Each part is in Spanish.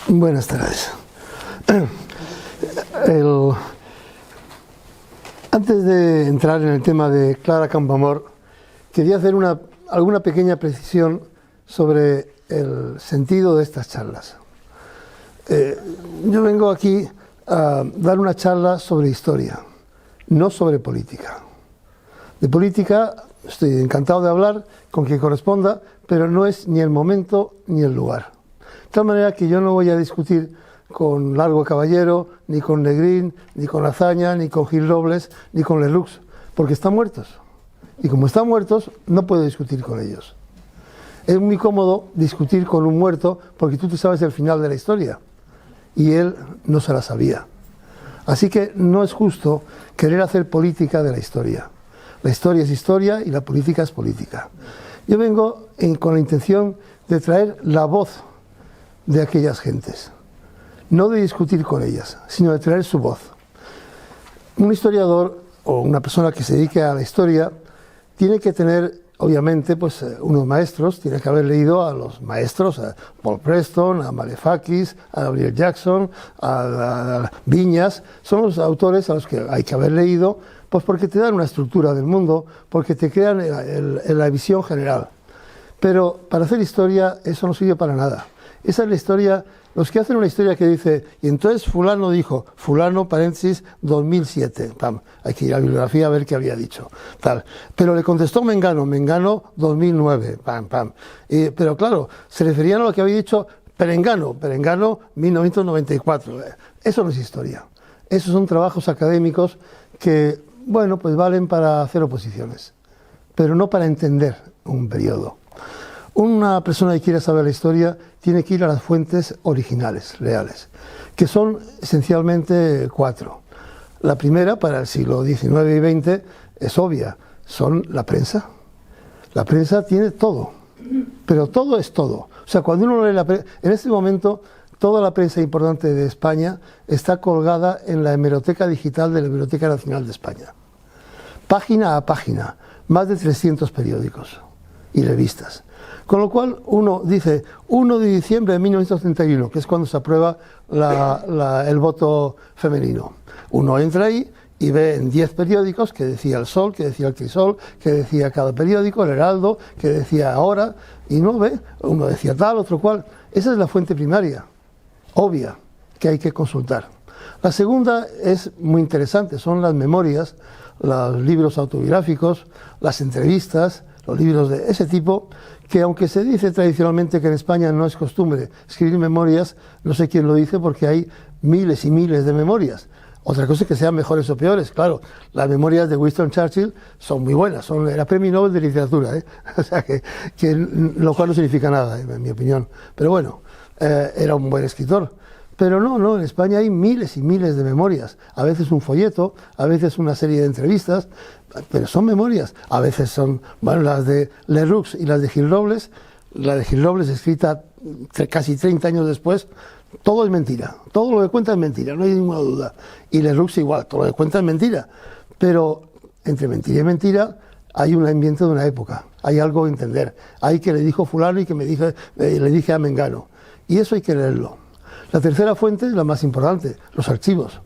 Buenas tardes. Antes de entrar en el tema de Clara Campoamor, quería hacer alguna pequeña precisión sobre el sentido de estas charlas. Yo vengo aquí a dar una charla sobre historia, no sobre política. De política estoy encantado de hablar con quien corresponda, pero no es ni el momento ni el lugar. De tal manera que yo no voy a discutir con Largo Caballero, ni con Negrín, ni con Azaña, ni con Gil Robles, ni con Lerroux, porque están muertos. Y como están muertos, no puedo discutir con ellos. Es muy cómodo discutir con un muerto porque tú te sabes el final de la historia y él no se la sabía. Así que no es justo querer hacer política de la historia. La historia es historia y la política es política. Yo vengo con la intención de traer la voz de aquellas gentes, no de discutir con ellas, sino de traer su voz. Un historiador o una persona que se dedique a la historia tiene que tener, obviamente, pues unos maestros, tiene que haber leído a los maestros, a Paul Preston, a Malefakis, a Gabriel Jackson, a Viñas. Son los autores a los que hay que haber leído, pues porque te dan una estructura del mundo, porque te crean la visión general. Pero para hacer historia eso no sirve para nada. Esa es la historia, los que hacen una historia que dice, y entonces fulano dijo, fulano, paréntesis, 2007, pam, hay que ir a la bibliografía a ver qué había dicho, tal. Pero le contestó Mengano, Mengano 2009, pam, pam. Pero claro, se referían a lo que había dicho Perengano, Perengano 1994. Eso no es historia. Esos son trabajos académicos que, bueno, pues valen para hacer oposiciones, pero no para entender un periodo. Una persona que quiera saber la historia tiene que ir a las fuentes originales, reales, que son esencialmente 4. La primera, para el siglo XIX y XX, es obvia, son la prensa. La prensa tiene todo, pero todo es todo. O sea, cuando uno lee la prensa, en este momento toda la prensa importante de España está colgada en la hemeroteca digital de la Biblioteca Nacional de España. Página a página, más de 300 periódicos y revistas. Con lo cual uno dice 1 de diciembre de 1931, que es cuando se aprueba el voto femenino. Uno entra ahí y ve en 10 periódicos que decía El Sol, que decía El Crisol, que decía cada periódico, El Heraldo, que decía Ahora, y no ve, uno decía tal, otro cual. Esa es la fuente primaria, obvia, que hay que consultar. La segunda es muy interesante, son las memorias, los libros autobiográficos, las entrevistas, los libros de ese tipo, que aunque se dice tradicionalmente que en España no es costumbre escribir memorias, no sé quién lo dice porque hay miles y miles de memorias. Otra cosa es que sean mejores o peores, claro. Las memorias de Winston Churchill son muy buenas, era premio Nobel de literatura, o sea que lo cual no significa nada, en mi opinión. Pero bueno, era un buen escritor. Pero no, en España hay miles y miles de memorias, a veces un folleto, a veces una serie de entrevistas, pero son memorias. A veces son, bueno, las de Lerroux y las de Gil Robles. La de Gil Robles, escrita casi 30 años después, todo es mentira, todo lo que cuenta es mentira, no hay ninguna duda. Y Lerroux igual, todo lo que cuenta es mentira. Pero entre mentira y mentira hay un ambiente de una época, hay algo que entender. Hay que le dijo fulano y que le dije a Mengano. Y eso hay que leerlo. La tercera fuente es la más importante, los archivos.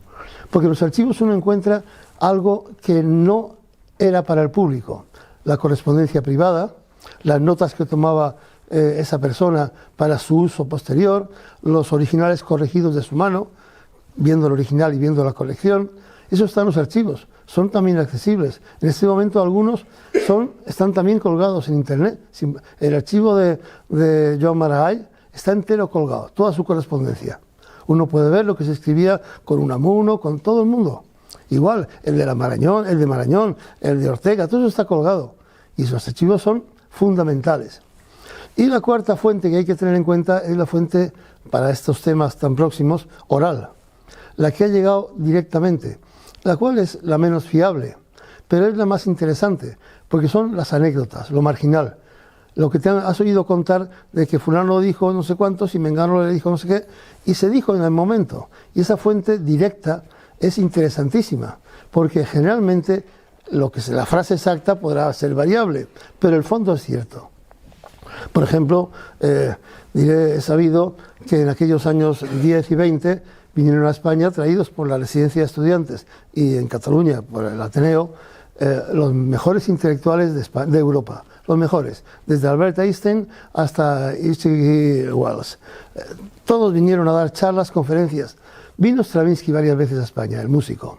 Porque en los archivos uno encuentra algo que no era para el público. La correspondencia privada, las notas que tomaba esa persona para su uso posterior, los originales corregidos de su mano, viendo el original y viendo la colección. Eso está en los archivos, son también accesibles. En este momento algunos están también colgados en internet. El archivo de Joan Maragall está entero colgado, toda su correspondencia. Uno puede ver lo que se escribía con Unamuno, con todo el mundo. Igual, el de Marañón, el de Ortega, todo eso está colgado. Y esos archivos son fundamentales. Y la cuarta fuente que hay que tener en cuenta es la fuente, para estos temas tan próximos, oral. La que ha llegado directamente, la cual es la menos fiable, pero es la más interesante, porque son las anécdotas, lo marginal. Lo que has oído contar de que fulano dijo no sé cuántos y Mengano le dijo no sé qué, y se dijo en el momento. Y esa fuente directa es interesantísima, porque generalmente la frase exacta podrá ser variable, pero el fondo es cierto. Por ejemplo, he sabido que en aquellos años 10 y 20 vinieron a España traídos por la Residencia de Estudiantes y en Cataluña por el Ateneo los mejores intelectuales de Europa, los mejores, desde Albert Einstein hasta H.G. Wells. Todos vinieron a dar charlas, conferencias. Vino Stravinsky varias veces a España, el músico,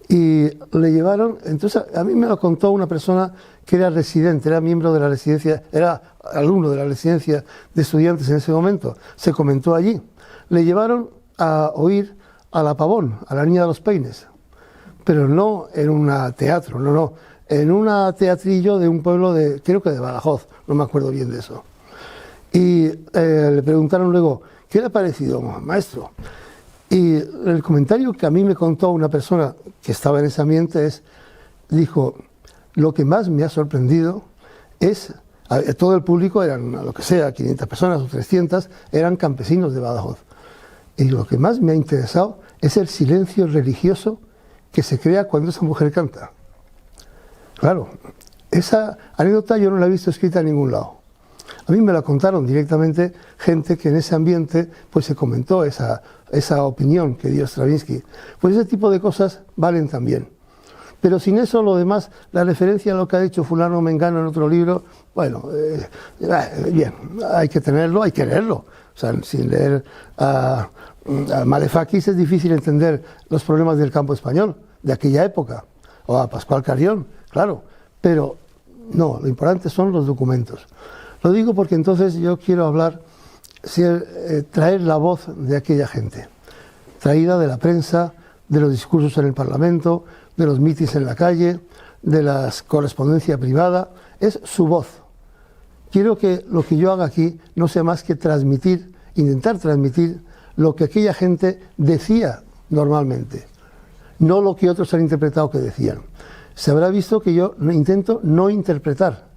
y le llevaron. Entonces a mí me lo contó una persona que era residente, era miembro de la residencia, era alumno de la residencia de estudiantes en ese momento, se comentó allí. Le llevaron a oír a la Pavón, a la Niña de los Peines, pero no en un teatro, no, en un teatrillo de un pueblo de, creo que de Badajoz, no me acuerdo bien de eso. Y le preguntaron luego, ¿qué le ha parecido, maestro? Y el comentario que a mí me contó una persona que estaba en ese ambiente dijo, lo que más me ha sorprendido es, todo el público eran, lo que sea, 500 personas o 300, eran campesinos de Badajoz. Y lo que más me ha interesado es el silencio religioso que se crea cuando esa mujer canta. Claro, esa anécdota yo no la he visto escrita en ningún lado. A mí me la contaron directamente gente que en ese ambiente pues se comentó esa opinión que dio Stravinsky. Pues ese tipo de cosas valen también. Pero sin eso, lo demás, la referencia a lo que ha dicho fulano Mengano en otro libro, bueno, bien, hay que tenerlo, hay que leerlo. O sea, sin leer a Malefakis es difícil entender los problemas del campo español de aquella época, o a Pascual Carrión, claro, pero no, lo importante son los documentos. Lo digo porque entonces yo quiero hablar, traer la voz de aquella gente, traída de la prensa, de los discursos en el Parlamento, de los mítines en la calle, de la correspondencia privada, es su voz. Quiero que lo que yo haga aquí no sea más que transmitir, intentar transmitir lo que aquella gente decía normalmente, no lo que otros han interpretado que decían. Se habrá visto que yo intento no interpretar.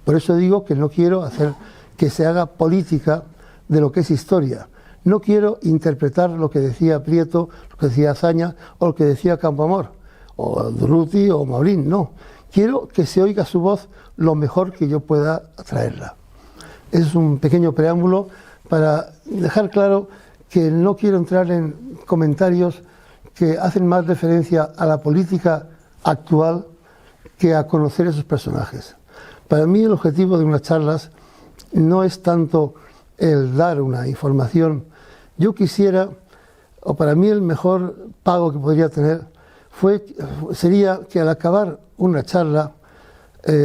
Por eso digo que no quiero hacer que se haga política de lo que es historia. No quiero interpretar lo que decía Prieto, lo que decía Azaña o lo que decía Campoamor, o Durruti o Maurín, no. Quiero que se oiga su voz lo mejor que yo pueda traerla. Es un pequeño preámbulo para dejar claro que no quiero entrar en comentarios que hacen más referencia a la política actual que a conocer esos personajes. Para mí el objetivo de unas charlas no es tanto el dar una información. Yo quisiera, o para mí el mejor pago que podría tener sería que al acabar una charla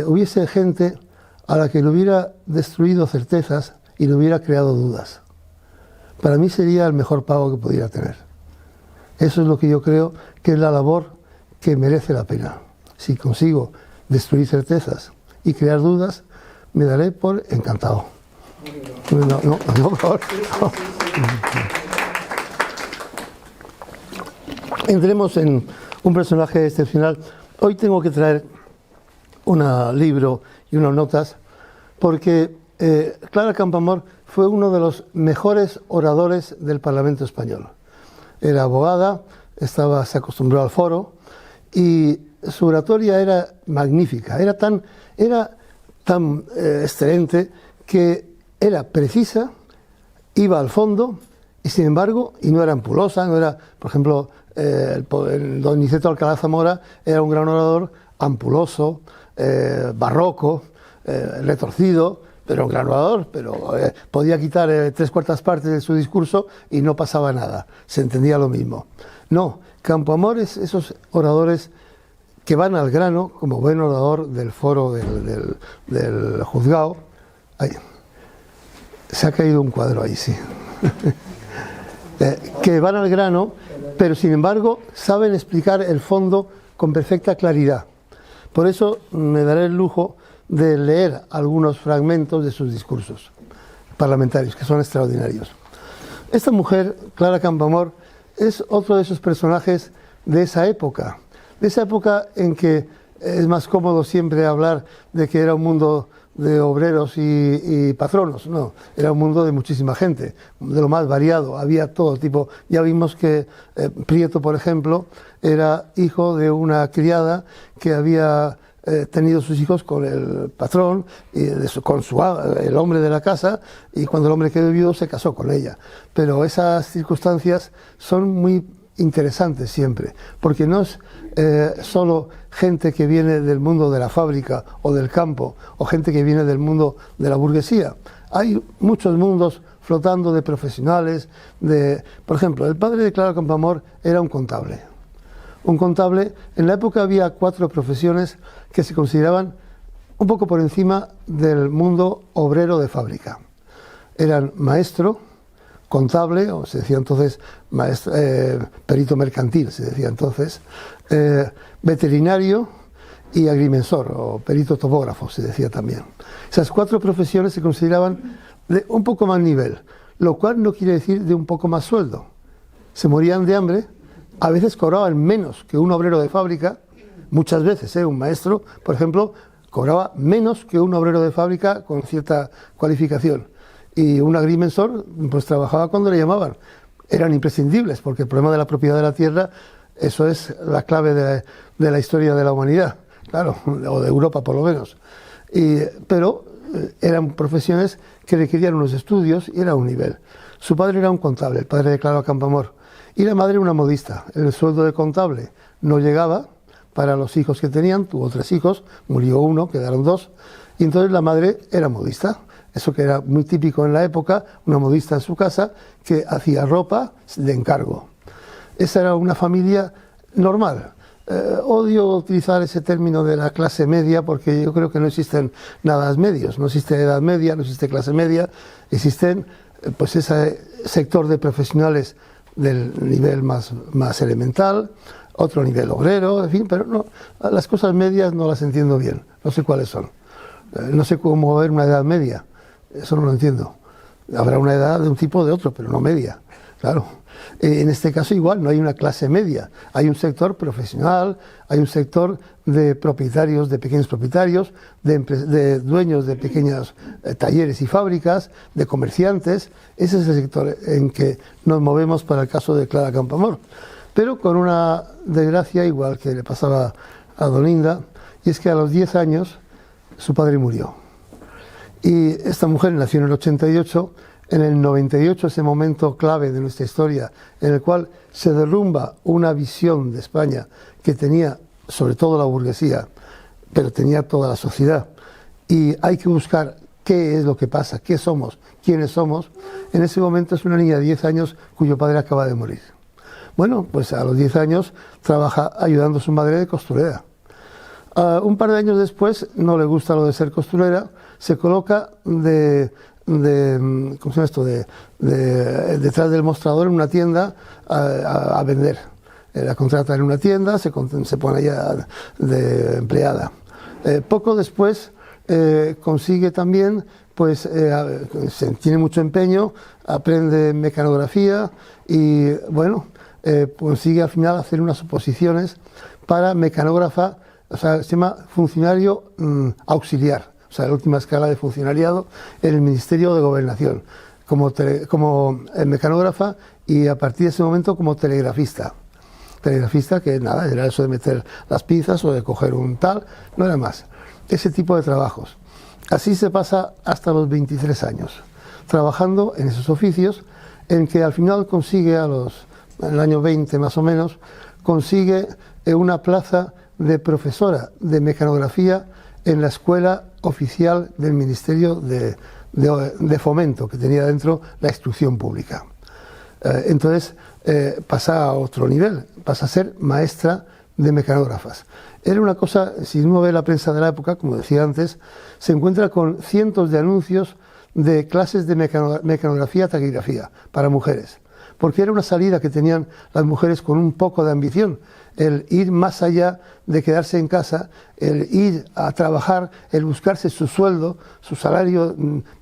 hubiese gente a la que le hubiera destruido certezas y le hubiera creado dudas. Para mí sería el mejor pago que pudiera tener. Eso es lo que yo creo que es la labor que merece la pena. Si consigo destruir certezas y crear dudas, me daré por encantado. No, por favor. Entremos en un personaje excepcional. Hoy tengo que traer un libro y unas notas porque Clara Campoamor fue uno de los mejores oradores del Parlamento español. Era abogada, se acostumbró al foro y su oratoria era magnífica, era tan excelente que era precisa, iba al fondo y sin embargo, y no era ampulosa, no era, por ejemplo, don Niceto Alcalá Zamora era un gran orador ampuloso, barroco, retorcido, pero un gran orador, pero podía quitar 3/4 partes de su discurso y no pasaba nada, se entendía lo mismo. No, Campoamor es esos oradores que van al grano, como buen orador del foro del juzgado. Ay, se ha caído un cuadro ahí, sí. Que van al grano, pero sin embargo saben explicar el fondo con perfecta claridad. Por eso me daré el lujo de leer algunos fragmentos de sus discursos parlamentarios, que son extraordinarios. Esta mujer, Clara Campoamor, es otro de esos personajes de esa época en que es más cómodo siempre hablar de que era un mundo de obreros y patronos. No, era un mundo de muchísima gente, de lo más variado, había todo tipo. Ya vimos que Prieto, por ejemplo, era hijo de una criada que había tenido sus hijos con el patrón, con el hombre de la casa, y cuando el hombre quedó viudo se casó con ella. Pero esas circunstancias son muy interesantes siempre, porque no es solo gente que viene del mundo de la fábrica o del campo, o gente que viene del mundo de la burguesía. Hay muchos mundos flotando de profesionales. Por ejemplo, el padre de Clara Campoamor era un contable. Un contable, en la época había 4 profesiones que se consideraban un poco por encima del mundo obrero de fábrica. Eran maestro, contable, o se decía entonces perito mercantil, se decía entonces, veterinario y agrimensor, o perito topógrafo, se decía también. Esas 4 profesiones se consideraban de un poco más nivel, lo cual no quiere decir de un poco más sueldo. Se morían de hambre, a veces cobraban menos que un obrero de fábrica, muchas veces, un maestro, por ejemplo, cobraba menos que un obrero de fábrica con cierta cualificación. Y un agrimensor pues trabajaba cuando le llamaban. Eran imprescindibles, porque el problema de la propiedad de la tierra, eso es la clave de la historia de la humanidad, claro, o de Europa por lo menos. Pero eran profesiones que requerían unos estudios y era un nivel. Su padre era un contable, el padre de Clara Campoamor, y la madre una modista. El sueldo de contable no llegaba para los hijos que tenían, tuvo 3 hijos, murió uno, quedaron 2, y entonces la madre era modista. Eso que era muy típico en la época, una modista en su casa que hacía ropa de encargo. Esa era una familia normal. Odio utilizar ese término de la clase media porque yo creo que no existen nada medios, no existe edad media, no existe clase media, existen pues ese sector de profesionales del nivel más elemental, otro nivel obrero, en fin, pero no, las cosas medias no las entiendo bien, no sé cuáles son. No sé cómo va a haber una edad media. Eso no lo entiendo. Habrá una edad de un tipo o de otro, pero no media, claro. En este caso igual, no hay una clase media. Hay un sector profesional, hay un sector de propietarios, de pequeños propietarios, de dueños de pequeños talleres y fábricas, de comerciantes. Ese es el sector en que nos movemos para el caso de Clara Campoamor. Pero con una desgracia igual que le pasaba a Dolinda, y es que a los 10 años su padre murió. Y esta mujer nació en el 88, en el 98, ese momento clave de nuestra historia, en el cual se derrumba una visión de España que tenía sobre todo la burguesía, pero tenía toda la sociedad. Y hay que buscar qué es lo que pasa, qué somos, quiénes somos. En ese momento es una niña de 10 años cuyo padre acaba de morir. Bueno, pues a los 10 años trabaja ayudando a su madre de costurera. Un par de años después no le gusta lo de ser costurera, se coloca ¿cómo se llama esto? Detrás del mostrador en una tienda a vender. La contrata en una tienda, se pone allá de empleada. Poco después consigue también, pues tiene mucho empeño, aprende mecanografía y bueno, consigue al final hacer unas oposiciones para mecanógrafa. O sea, se llama funcionario auxiliar, o sea, la última escala de funcionariado en el Ministerio de Gobernación, como mecanógrafa y a partir de ese momento como telegrafista. Telegrafista que nada, era eso de meter las pinzas o de coger un tal, no era más. Ese tipo de trabajos. Así se pasa hasta los 23 años, trabajando en esos oficios en que al final consigue en el año 20 más o menos, consigue una plaza de profesora de mecanografía en la escuela oficial del Ministerio de Fomento, que tenía dentro la instrucción pública. Entonces pasa a otro nivel, pasa a ser maestra de mecanógrafas. Era una cosa, si uno ve la prensa de la época, como decía antes, se encuentra con cientos de anuncios de clases de mecanografía, taquigrafía para mujeres, porque era una salida que tenían las mujeres con un poco de ambición, el ir más allá de quedarse en casa, el ir a trabajar, el buscarse su sueldo, su salario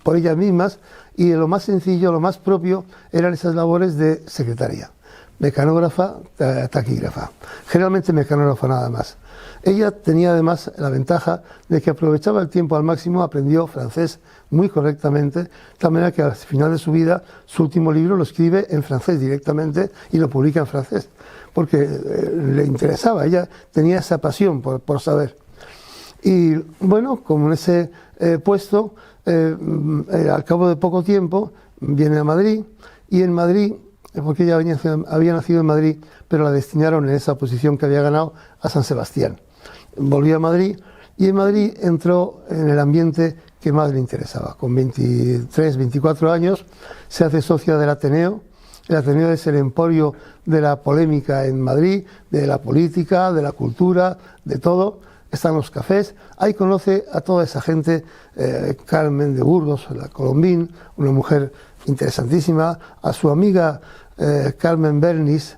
por ellas mismas, y lo más sencillo, lo más propio, eran esas labores de secretaria, mecanógrafa, taquígrafa, generalmente mecanógrafa nada más. Ella tenía además la ventaja de que aprovechaba el tiempo al máximo, aprendió francés muy correctamente, de tal manera que al final de su vida, su último libro lo escribe en francés directamente y lo publica en francés, porque le interesaba, ella tenía esa pasión por saber. Y bueno, como en ese puesto, al cabo de poco tiempo, viene a Madrid, y en Madrid, porque ella había nacido en Madrid, pero la destinaron en esa posición que había ganado a San Sebastián. Volvió a Madrid, y en Madrid entró en el ambiente que más le interesaba. Con 23, 24 años, se hace socia del Ateneo. El Ateneo es el emporio de la polémica en Madrid, de la política, de la cultura, de todo. Están los cafés. Ahí conoce a toda esa gente, Carmen de Burgos, la Colombín, una mujer interesantísima, a su amiga Carmen Bernis,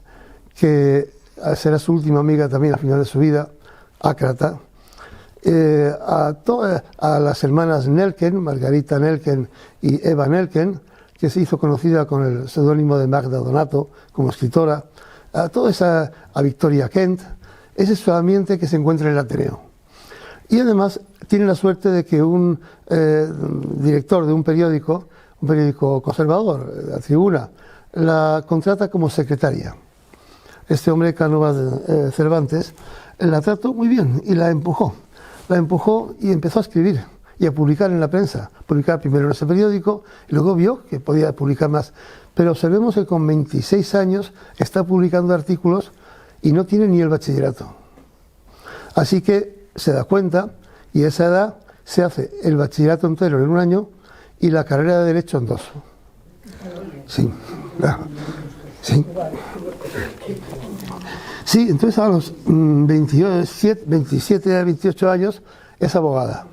que será su última amiga también al final de su vida, Ácrata, a las hermanas Nelken, Margarita Nelken y Eva Nelken, que se hizo conocida con el seudónimo de Magda Donato como escritora, a Victoria Kent. Ese es su ambiente que se encuentra en el Ateneo. Y además tiene la suerte de que un director de un periódico conservador, La Tribuna, la contrata como secretaria. Este hombre, Cánovas Cervantes, la trató muy bien y la empujó. La empujó y empezó a escribir y a publicar en la prensa. Publicar primero en ese periódico y luego vio que podía publicar más. Pero observemos que con 26 años está publicando artículos y no tiene ni el bachillerato. Así que se da cuenta y a esa edad se hace el bachillerato entero en un año y la carrera de Derecho en 2. Sí, claro. Sí. Sí, entonces a los 27 a 28 años es abogada.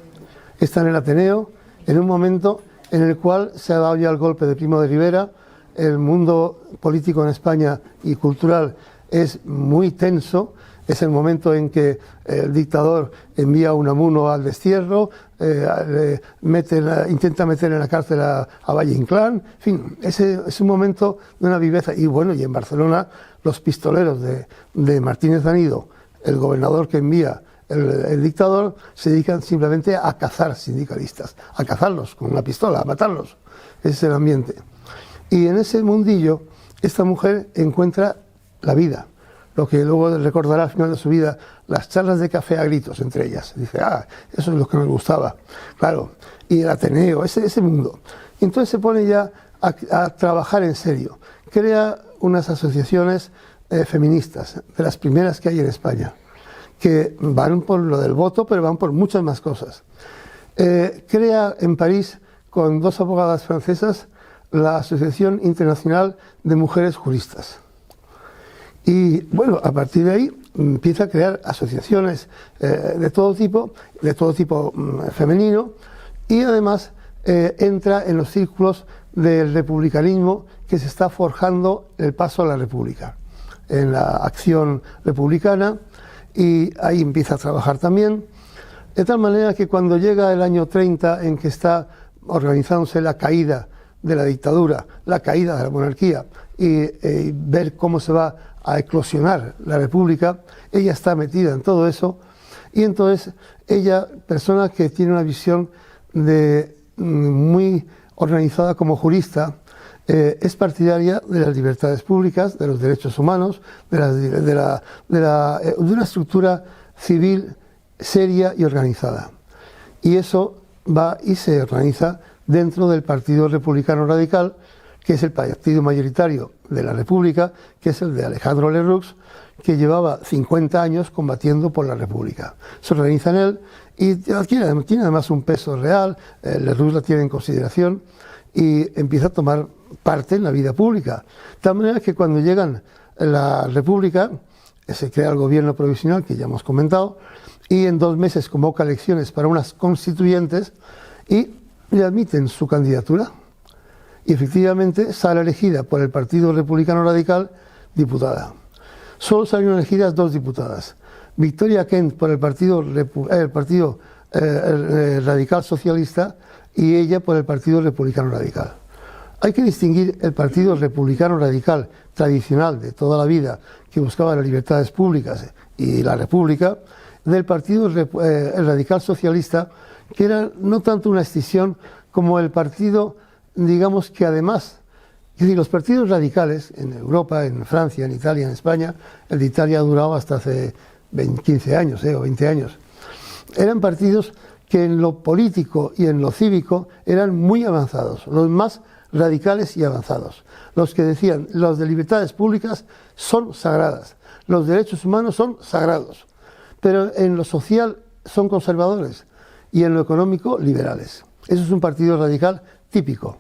Está en el Ateneo en un momento en el cual se ha dado ya el golpe de Primo de Rivera. El mundo político en España y cultural es muy tenso. Es el momento en que el dictador envía a Unamuno al destierro, intenta meter en la cárcel a Valle Inclán. En fin, es un momento de una viveza. Y bueno, y en Barcelona los pistoleros de Martínez Anido, el gobernador que envía el dictador, se dedican simplemente a cazar sindicalistas, a cazarlos con una pistola, a matarlos. Ese es el ambiente. Y en ese mundillo, esta mujer encuentra la vida. Lo que luego recordará al final de su vida, las charlas de café a gritos entre ellas. Dice, eso es lo que me gustaba. Claro, y el Ateneo, ese mundo. Y entonces se pone ya a trabajar en serio. Crea unas asociaciones feministas, de las primeras que hay en España, que van por lo del voto, pero van por muchas más cosas. Crea en París, con 2 abogadas francesas, la Asociación Internacional de Mujeres Juristas. Y bueno, a partir de ahí empieza a crear asociaciones de todo tipo femenino, y además entra en los círculos del republicanismo que se está forjando el paso a la República, en la acción republicana, y ahí empieza a trabajar también, de tal manera que cuando llega el año 30, en que está organizándose la caída de la dictadura, la caída de la monarquía, y ver cómo se va a eclosionar la República, ella está metida en todo eso, y entonces ella, persona que tiene una visión muy organizada como jurista, es partidaria de las libertades públicas, de los derechos humanos, de una estructura civil seria y organizada. Y eso va y se organiza dentro del Partido Republicano Radical, que es el partido mayoritario de la República, que es el de Alejandro Lerroux, que llevaba 50 años combatiendo por la República. Se organiza en él y tiene además un peso real, Lerroux la tiene en consideración y empieza a tomar parte en la vida pública. De tal manera que cuando llegan a la República, se crea el gobierno provisional, que ya hemos comentado, y en 2 meses convoca elecciones para unas constituyentes y le admiten su candidatura. Y efectivamente sale elegida por el Partido Republicano Radical diputada. Solo salieron elegidas 2 diputadas. Victoria Kent por el Partido Radical Socialista y ella por el Partido Republicano Radical. Hay que distinguir el Partido Republicano Radical tradicional de toda la vida, que buscaba las libertades públicas y la República, del Partido Radical Socialista, que era no tanto una escisión como el partido, digamos que además, es decir, los partidos radicales en Europa, en Francia, en Italia, en España, el de Italia ha durado hasta hace 15 años o 20 años. eran partidos que en lo político y en lo cívico eran muy avanzados, los más radicales y avanzados, los que decían las de libertades públicas son sagradas, los derechos humanos son sagrados, pero en lo social son conservadores y en lo económico liberales. Eso es un partido radical típico,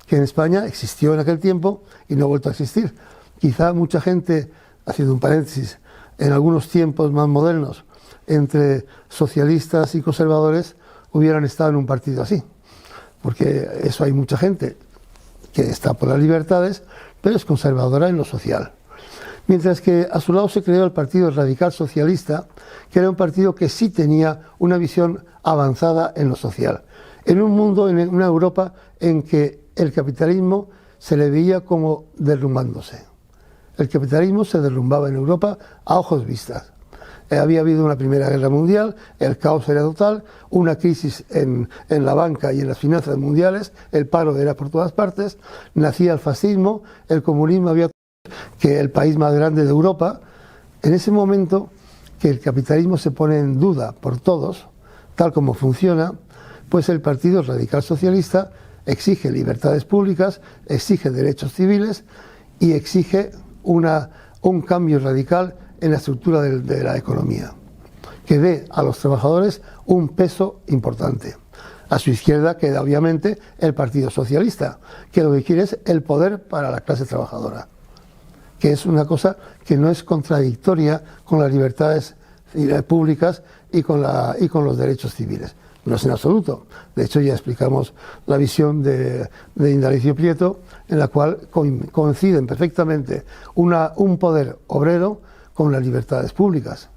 que en España existió en aquel tiempo y no ha vuelto a existir. Quizá mucha gente, haciendo un paréntesis, en algunos tiempos más modernos, entre socialistas y conservadores, hubieran estado en un partido así, porque eso hay mucha gente que está por las libertades, pero es conservadora en lo social. Mientras que a su lado se creó el Partido Radical Socialista, que era un partido que sí tenía una visión avanzada en lo social, en un mundo, en una Europa en que el capitalismo se le veía como derrumbándose. El capitalismo se derrumbaba en Europa a ojos vistas. Había habido una Primera Guerra Mundial, el caos era total, una crisis en la banca y en las finanzas mundiales, el paro era por todas partes, nacía el fascismo, el comunismo había que el país más grande de Europa. En ese momento que el capitalismo se pone en duda por todos, tal como funciona, pues el Partido Radical Socialista exige libertades públicas, exige derechos civiles y exige un cambio radical en la estructura de la economía, que dé a los trabajadores un peso importante. A su izquierda queda obviamente el Partido Socialista, que lo que quiere es el poder para la clase trabajadora, que es una cosa que no es contradictoria con las libertades públicas y con los derechos civiles. No es en absoluto. De hecho, ya explicamos la visión de Indalecio Prieto, en la cual coinciden perfectamente un poder obrero con las libertades públicas.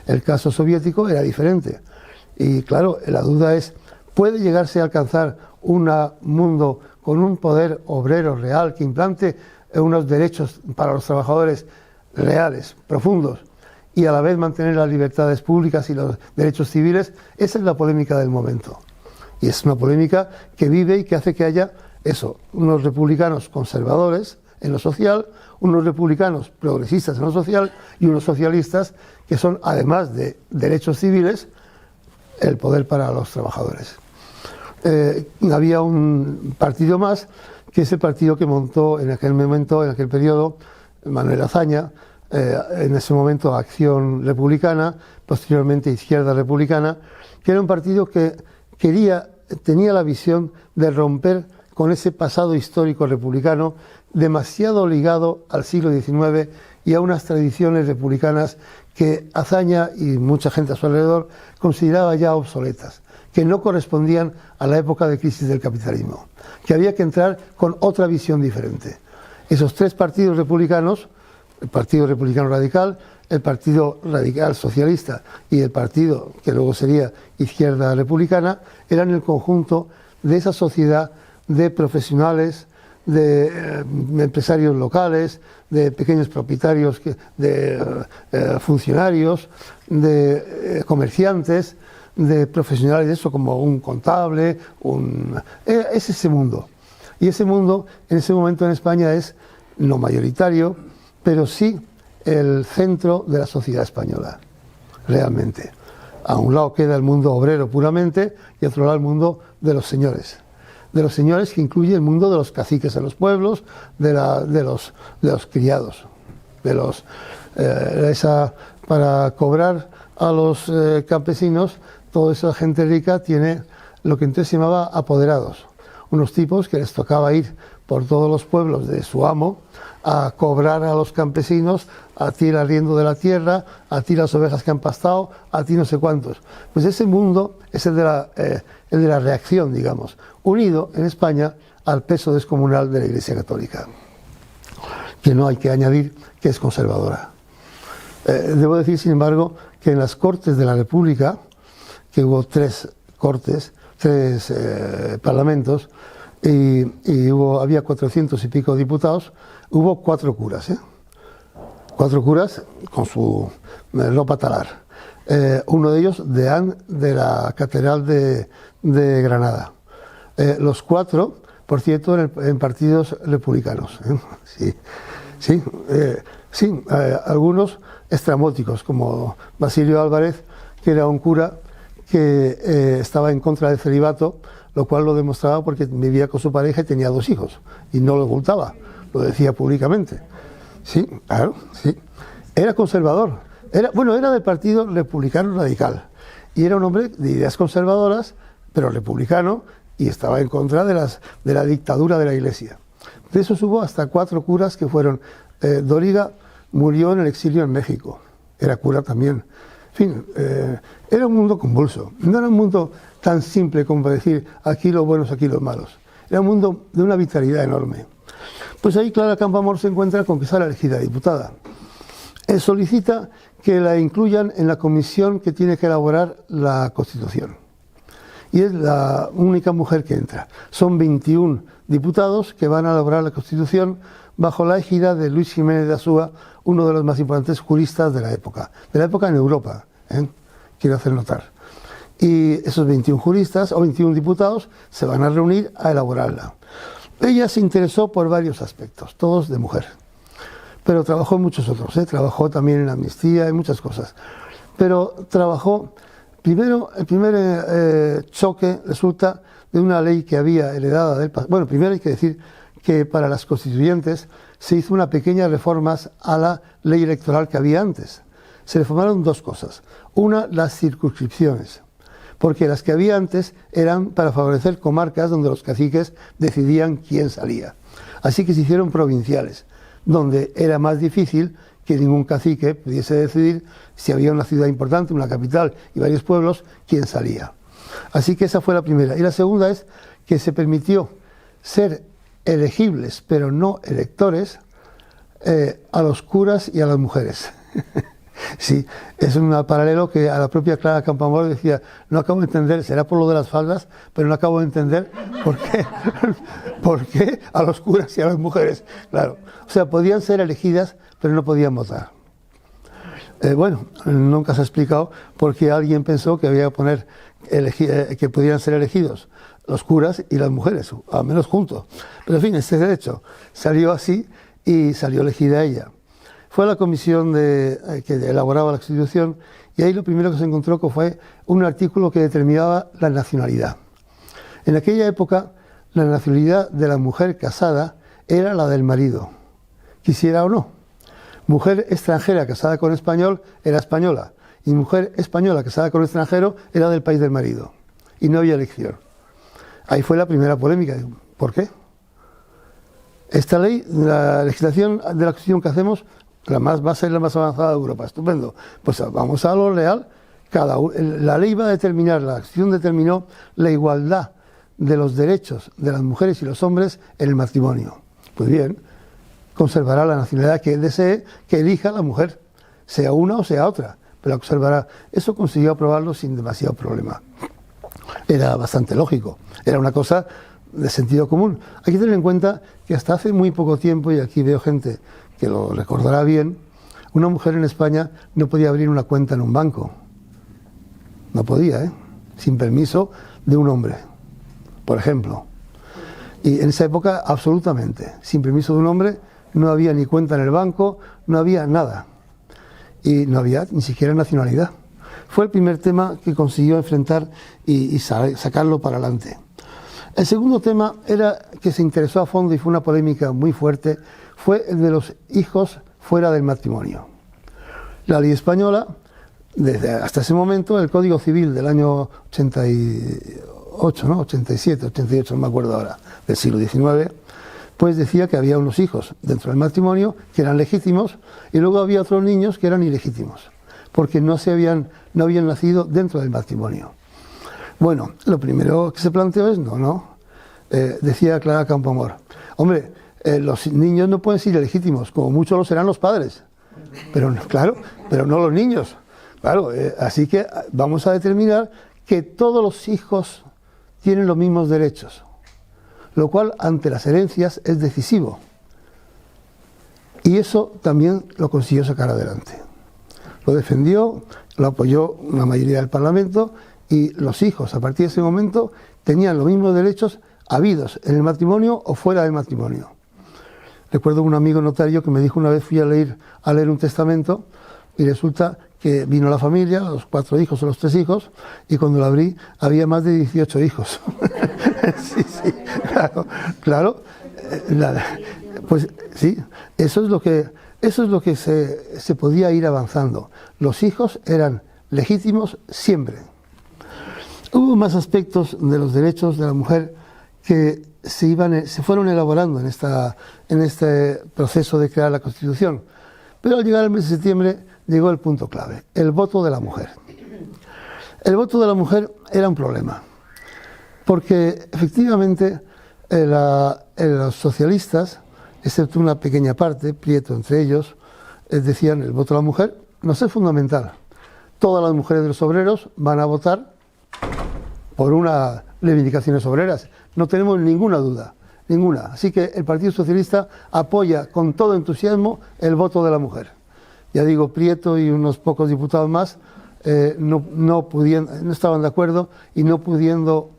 El caso soviético era diferente. Y claro, la duda es, ¿puede llegarse a alcanzar un mundo con un poder obrero real que implante unos derechos para los trabajadores reales, profundos, y a la vez mantener las libertades públicas y los derechos civiles? Esa es la polémica del momento. Y es una polémica que vive y que hace que haya eso, unos republicanos conservadores en lo social, unos republicanos progresistas en lo social y unos socialistas que son, además de derechos civiles, el poder para los trabajadores. Había un partido más, que es el partido que montó en aquel momento, en aquel periodo, Manuel Azaña, en ese momento Acción Republicana, posteriormente Izquierda Republicana, que era un partido que tenía la visión de romper con ese pasado histórico republicano demasiado ligado al siglo XIX y a unas tradiciones republicanas que Azaña y mucha gente a su alrededor consideraba ya obsoletas, que no correspondían a la época de crisis del capitalismo, que había que entrar con otra visión diferente. Esos tres partidos republicanos, el Partido Republicano Radical, el Partido Radical Socialista y el partido que luego sería Izquierda Republicana, eran el conjunto de esa sociedad de profesionales, de empresarios locales, de pequeños propietarios, de funcionarios, de comerciantes, de profesionales, eso como un contable, es ese mundo. Y ese mundo en ese momento en España es no mayoritario, pero sí el centro de la sociedad española, realmente. A un lado queda el mundo obrero puramente y a otro lado el mundo de los señores que incluye el mundo de los caciques en los pueblos, de los criados, para cobrar a los campesinos. Toda esa gente rica tiene lo que entonces se llamaba apoderados, unos tipos que les tocaba ir por todos los pueblos de su amo a cobrar a los campesinos, a ti el arriendo de la tierra, a ti las ovejas que han pastado, a ti no sé cuántos. Pues ese mundo es el de la reacción, digamos, unido en España al peso descomunal de la Iglesia Católica, que no hay que añadir que es conservadora. Debo decir, sin embargo, que en las Cortes de la República, que hubo tres parlamentos, y había 400 y pico diputados, hubo 4 curas, 4 curas con su ropa talar. Uno de ellos deán de la Catedral de Granada. Los 4, por cierto, en partidos republicanos. Algunos estrambóticos, como Basilio Álvarez, que era un cura que estaba en contra del celibato, lo cual lo demostraba porque vivía con su pareja y tenía 2 hijos, y no lo ocultaba, lo decía públicamente. Sí, claro, sí. Era conservador, era del Partido Republicano Radical, y era un hombre de ideas conservadoras, pero republicano, y estaba en contra de la dictadura de la Iglesia. De eso hubo hasta 4 curas que fueron. Doriga murió en el exilio en México, era cura también. En fin, era un mundo convulso, no era un mundo tan simple como decir aquí los buenos, aquí los malos. Era un mundo de una vitalidad enorme. Pues ahí Clara Campoamor se encuentra con que sale elegida diputada. Él solicita que la incluyan en la comisión que tiene que elaborar la Constitución. Y es la única mujer que entra. Son 21 diputados que van a elaborar la Constitución bajo la égida de Luis Jiménez de Azúa, uno de los más importantes juristas de la época en Europa, quiero hacer notar. Y esos 21 juristas o 21 diputados se van a reunir a elaborarla. Ella se interesó por varios aspectos, todos de mujer, pero trabajó en muchos otros, trabajó también en amnistía y muchas cosas. Pero trabajó, primero, el primer choque resulta de una ley que había heredada del pasado. Bueno, primero hay que decir que para las constituyentes se hizo una pequeña reformas a la ley electoral que había antes. Se reformaron 2 cosas. Una, las circunscripciones, porque las que había antes eran para favorecer comarcas donde los caciques decidían quién salía. Así que se hicieron provinciales, donde era más difícil que ningún cacique pudiese decidir si había una ciudad importante, una capital y varios pueblos, quién salía. Así que esa fue la primera. Y la segunda es que se permitió ser elegibles, pero no electores, a los curas y a las mujeres. Sí, es un paralelo que a la propia Clara Campoamor decía, no acabo de entender, será por lo de las faldas, pero no acabo de entender por qué a los curas y a las mujeres. Claro, o sea, podían ser elegidas, pero no podían votar. Bueno, nunca se ha explicado por qué alguien pensó que había que poner que podían ser elegidos los curas y las mujeres, al menos juntos. Pero en fin, este derecho salió así y salió elegida ella. Fue a la comisión que elaboraba la Constitución y ahí lo primero que se encontró que fue un artículo que determinaba la nacionalidad. En aquella época, la nacionalidad de la mujer casada era la del marido, quisiera o no. Mujer extranjera casada con español era española y mujer española casada con extranjero era del país del marido. Y no había elección. Ahí fue la primera polémica. ¿Por qué? Esta ley, la legislación de la Constitución que hacemos, va a ser la más avanzada de Europa. Estupendo. Pues vamos a lo real. La ley va a determinar, la Constitución determinó la igualdad de los derechos de las mujeres y los hombres en el matrimonio. Pues bien, conservará la nacionalidad que desee, que elija la mujer, sea una o sea otra, pero la conservará. Eso consiguió aprobarlo sin demasiado problema. Era bastante lógico, era una cosa de sentido común. Hay que tener en cuenta que hasta hace muy poco tiempo, y aquí veo gente que lo recordará bien, una mujer en España no podía abrir una cuenta en un banco. No podía, sin permiso de un hombre, por ejemplo. Y en esa época, absolutamente, sin permiso de un hombre, no había ni cuenta en el banco, no había nada. Y no había ni siquiera nacionalidad. Fue el primer tema que consiguió enfrentar y sacarlo para adelante. El segundo tema era que se interesó a fondo y fue una polémica muy fuerte, fue el de los hijos fuera del matrimonio. La ley española, hasta ese momento, el Código Civil del año 88, ¿no? 87, 88, no me acuerdo ahora, del siglo XIX, pues decía que había unos hijos dentro del matrimonio que eran legítimos y luego había otros niños que eran ilegítimos, porque no habían nacido dentro del matrimonio. Bueno, lo primero que se planteó es, decía Clara Campoamor, hombre, los niños no pueden ser ilegítimos, como mucho lo serán los padres, pero claro, pero no los niños. Claro, así que vamos a determinar que todos los hijos tienen los mismos derechos, lo cual ante las herencias es decisivo. Y eso también lo consiguió sacar adelante. Lo defendió, lo apoyó una mayoría del Parlamento y los hijos a partir de ese momento tenían los mismos derechos habidos en el matrimonio o fuera del matrimonio. Recuerdo un amigo notario que me dijo una vez, fui a leer un testamento y resulta que vino la familia, los 4 hijos o los 3 hijos, y cuando la abrí había más de 18 hijos. Sí, claro. Pues sí, eso es lo que se podía ir avanzando. Los hijos eran legítimos siempre. Hubo más aspectos de los derechos de la mujer que se fueron elaborando en este proceso de crear la Constitución. Pero al llegar el mes de septiembre llegó el punto clave, el voto de la mujer. El voto de la mujer era un problema, porque efectivamente los socialistas, excepto una pequeña parte, Prieto entre ellos, decían el voto de la mujer no es fundamental. Todas las mujeres de los obreros van a votar por unas reivindicaciones obreras. No tenemos ninguna duda, ninguna. Así que el Partido Socialista apoya con todo entusiasmo el voto de la mujer. Ya digo, Prieto y unos pocos diputados más no estaban de acuerdo y no pudiendo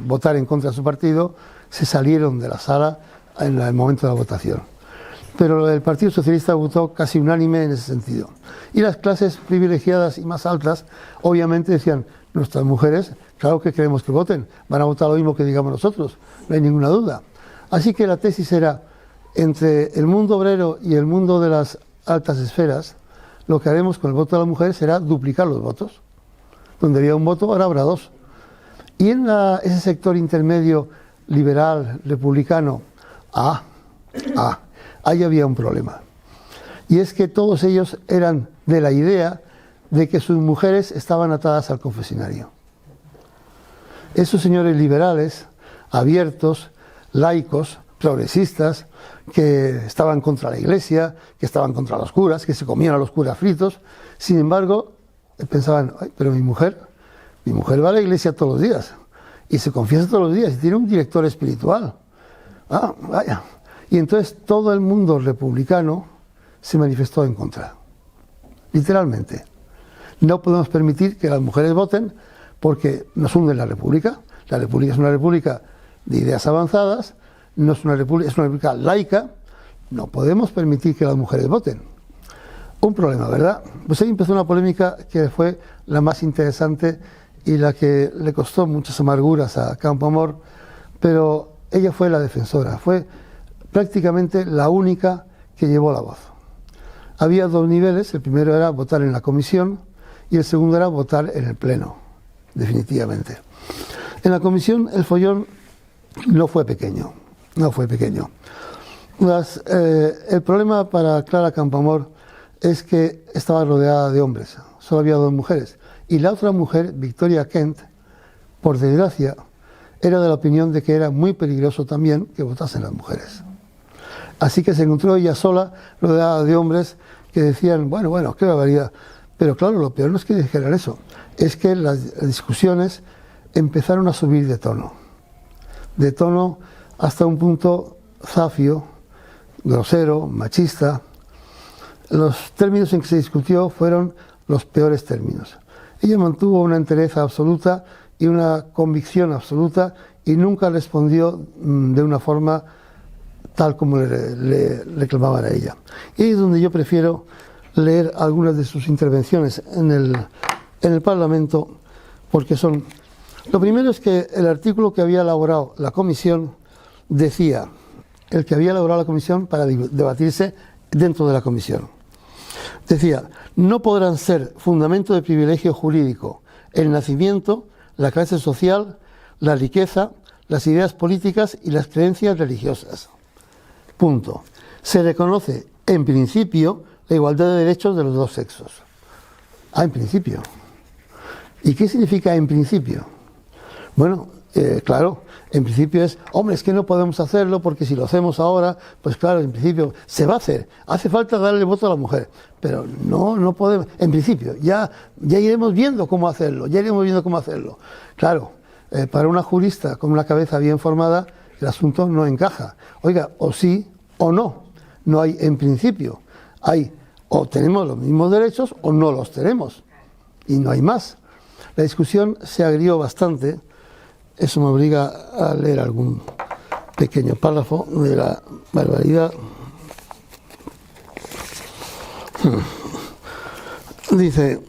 votar en contra de su partido, se salieron de la sala en el momento de la votación. Pero el Partido Socialista votó casi unánime en ese sentido. Y las clases privilegiadas y más altas, obviamente decían, nuestras mujeres, claro que queremos que voten, van a votar lo mismo que digamos nosotros, no hay ninguna duda. Así que la tesis era, entre el mundo obrero y el mundo de las altas esferas, lo que haremos con el voto de la mujer será duplicar los votos. Donde había un voto, ahora habrá 2. Y en ese sector intermedio, liberal, republicano, ahí había un problema. Y es que todos ellos eran de la idea de que sus mujeres estaban atadas al confesionario. Esos señores liberales, abiertos, laicos, progresistas, que estaban contra la Iglesia, que estaban contra los curas, que se comían a los curas fritos, sin embargo, pensaban, pero mi mujer va a la Iglesia todos los días, y se confiesa todos los días, y tiene un director espiritual. Vaya. Y entonces todo el mundo republicano se manifestó en contra, literalmente. No podemos permitir que las mujeres voten porque nos hunden la República. La República es una república de ideas avanzadas, no es una república laica. No podemos permitir que las mujeres voten. Un problema, ¿verdad? Pues ahí empezó una polémica que fue la más interesante y la que le costó muchas amarguras a Campoamor, pero ella fue la defensora, fue prácticamente la única que llevó la voz. Había 2 niveles, el primero era votar en la comisión y el segundo era votar en el pleno, definitivamente. En la comisión el follón no fue pequeño. El problema para Clara Campoamor es que estaba rodeada de hombres, solo había 2 mujeres. Y la otra mujer, Victoria Kent, por desgracia, era de la opinión de que era muy peligroso también que votasen las mujeres. Así que se encontró ella sola, rodeada de hombres que decían, bueno, qué barbaridad. Pero claro, lo peor no es que dijeran eso, es que las discusiones empezaron a subir de tono hasta un punto zafio, grosero, machista. Los términos en que se discutió fueron los peores términos. Ella mantuvo una entereza absoluta y una convicción absoluta y nunca respondió de una forma tal como le reclamaban a ella. Y es donde yo prefiero leer algunas de sus intervenciones en el Parlamento, porque son... Lo primero es que el artículo que había elaborado la comisión decía, el que había elaborado la comisión para debatirse dentro de la comisión, decía, no podrán ser fundamento de privilegio jurídico el nacimiento, la clase social, la riqueza, las ideas políticas y las creencias religiosas. Punto. Se reconoce en principio la igualdad de derechos de los 2 sexos. En principio. ¿Y qué significa en principio? Bueno, claro, en principio es, hombre, es que no podemos hacerlo porque si lo hacemos ahora, pues claro, en principio se va a hacer. Hace falta darle el voto a la mujer, pero no podemos. En principio, ya iremos viendo cómo hacerlo, Claro, para una jurista con una cabeza bien formada, el asunto no encaja. Oiga, o sí o no. No hay en principio. Hay o tenemos los mismos derechos o no los tenemos. Y no hay más. La discusión se agrió bastante. Eso me obliga a leer algún pequeño párrafo de la barbaridad. Dice,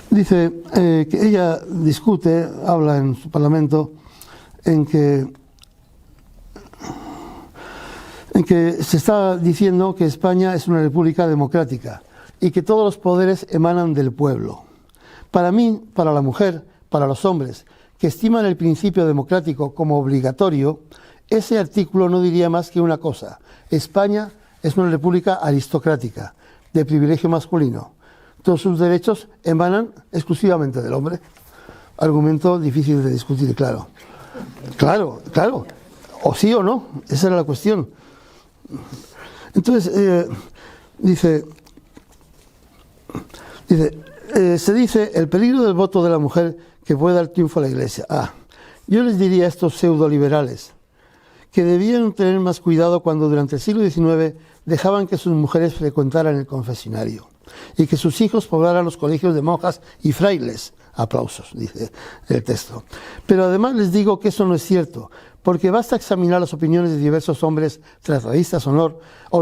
Dice que ella discute, habla en su parlamento, en que se está diciendo que España es una república democrática y que todos los poderes emanan del pueblo. Para mí, para la mujer, para los hombres que estiman el principio democrático como obligatorio, ese artículo no diría más que una cosa: España es una república aristocrática, de privilegio masculino. Todos sus derechos emanan exclusivamente del hombre. Argumento difícil de discutir, claro. Claro. O sí o no, esa era la cuestión. Entonces, se dice el peligro del voto de la mujer que puede dar triunfo a la Iglesia. Yo les diría a estos pseudoliberales que debían tener más cuidado cuando durante el siglo XIX dejaban que sus mujeres frecuentaran el confesionario y que sus hijos poblaran los colegios de monjas y frailes. Aplausos, dice el texto. Pero además les digo que eso no es cierto, porque basta examinar las opiniones de diversos hombres, tratadistas o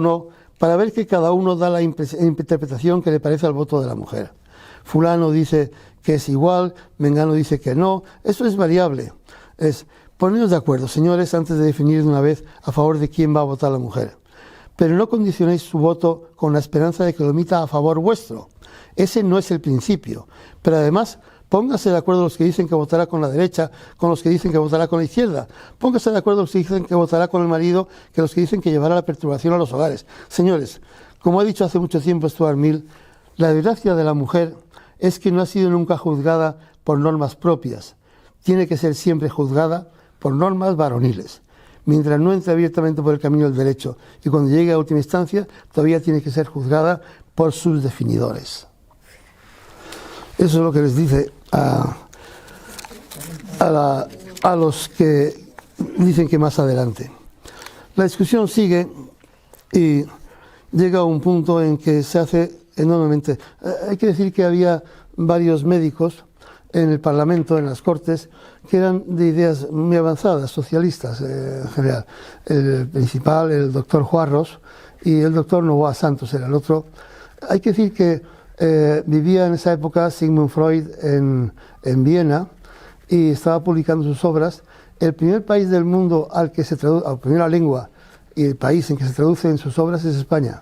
no, para ver que cada uno da la interpretación que le parece al voto de la mujer. Fulano dice que es igual, Mengano dice que no. Eso es variable. Poneros de acuerdo, señores, antes de definir de una vez a favor de quién va a votar la mujer. Pero no condicionéis su voto con la esperanza de que lo emita a favor vuestro. Ese no es el principio. Pero además, póngase de acuerdo los que dicen que votará con la derecha, con los que dicen que votará con la izquierda. Póngase de acuerdo los que dicen que votará con el marido, que los que dicen que llevará la perturbación a los hogares. Señores, como ha dicho hace mucho tiempo Stuart Mill, la desgracia de la mujer es que no ha sido nunca juzgada por normas propias. Tiene que ser siempre juzgada por normas varoniles. Mientras no entre abiertamente por el camino del derecho y cuando llegue a última instancia, todavía tiene que ser juzgada por sus definidores. Eso es lo que les dice a los que dicen que más adelante. La discusión sigue y llega a un punto en que se hace enormemente. Hay que decir que había varios médicos en el Parlamento, en las Cortes, que eran de ideas muy avanzadas, socialistas en general. El principal, el doctor Juarros, y el doctor Novoa Santos era el otro. Hay que decir que vivía en esa época Sigmund Freud en Viena y estaba publicando sus obras. El primer país del mundo al que se traduce, la primera lengua y el país en que se traducen sus obras es España.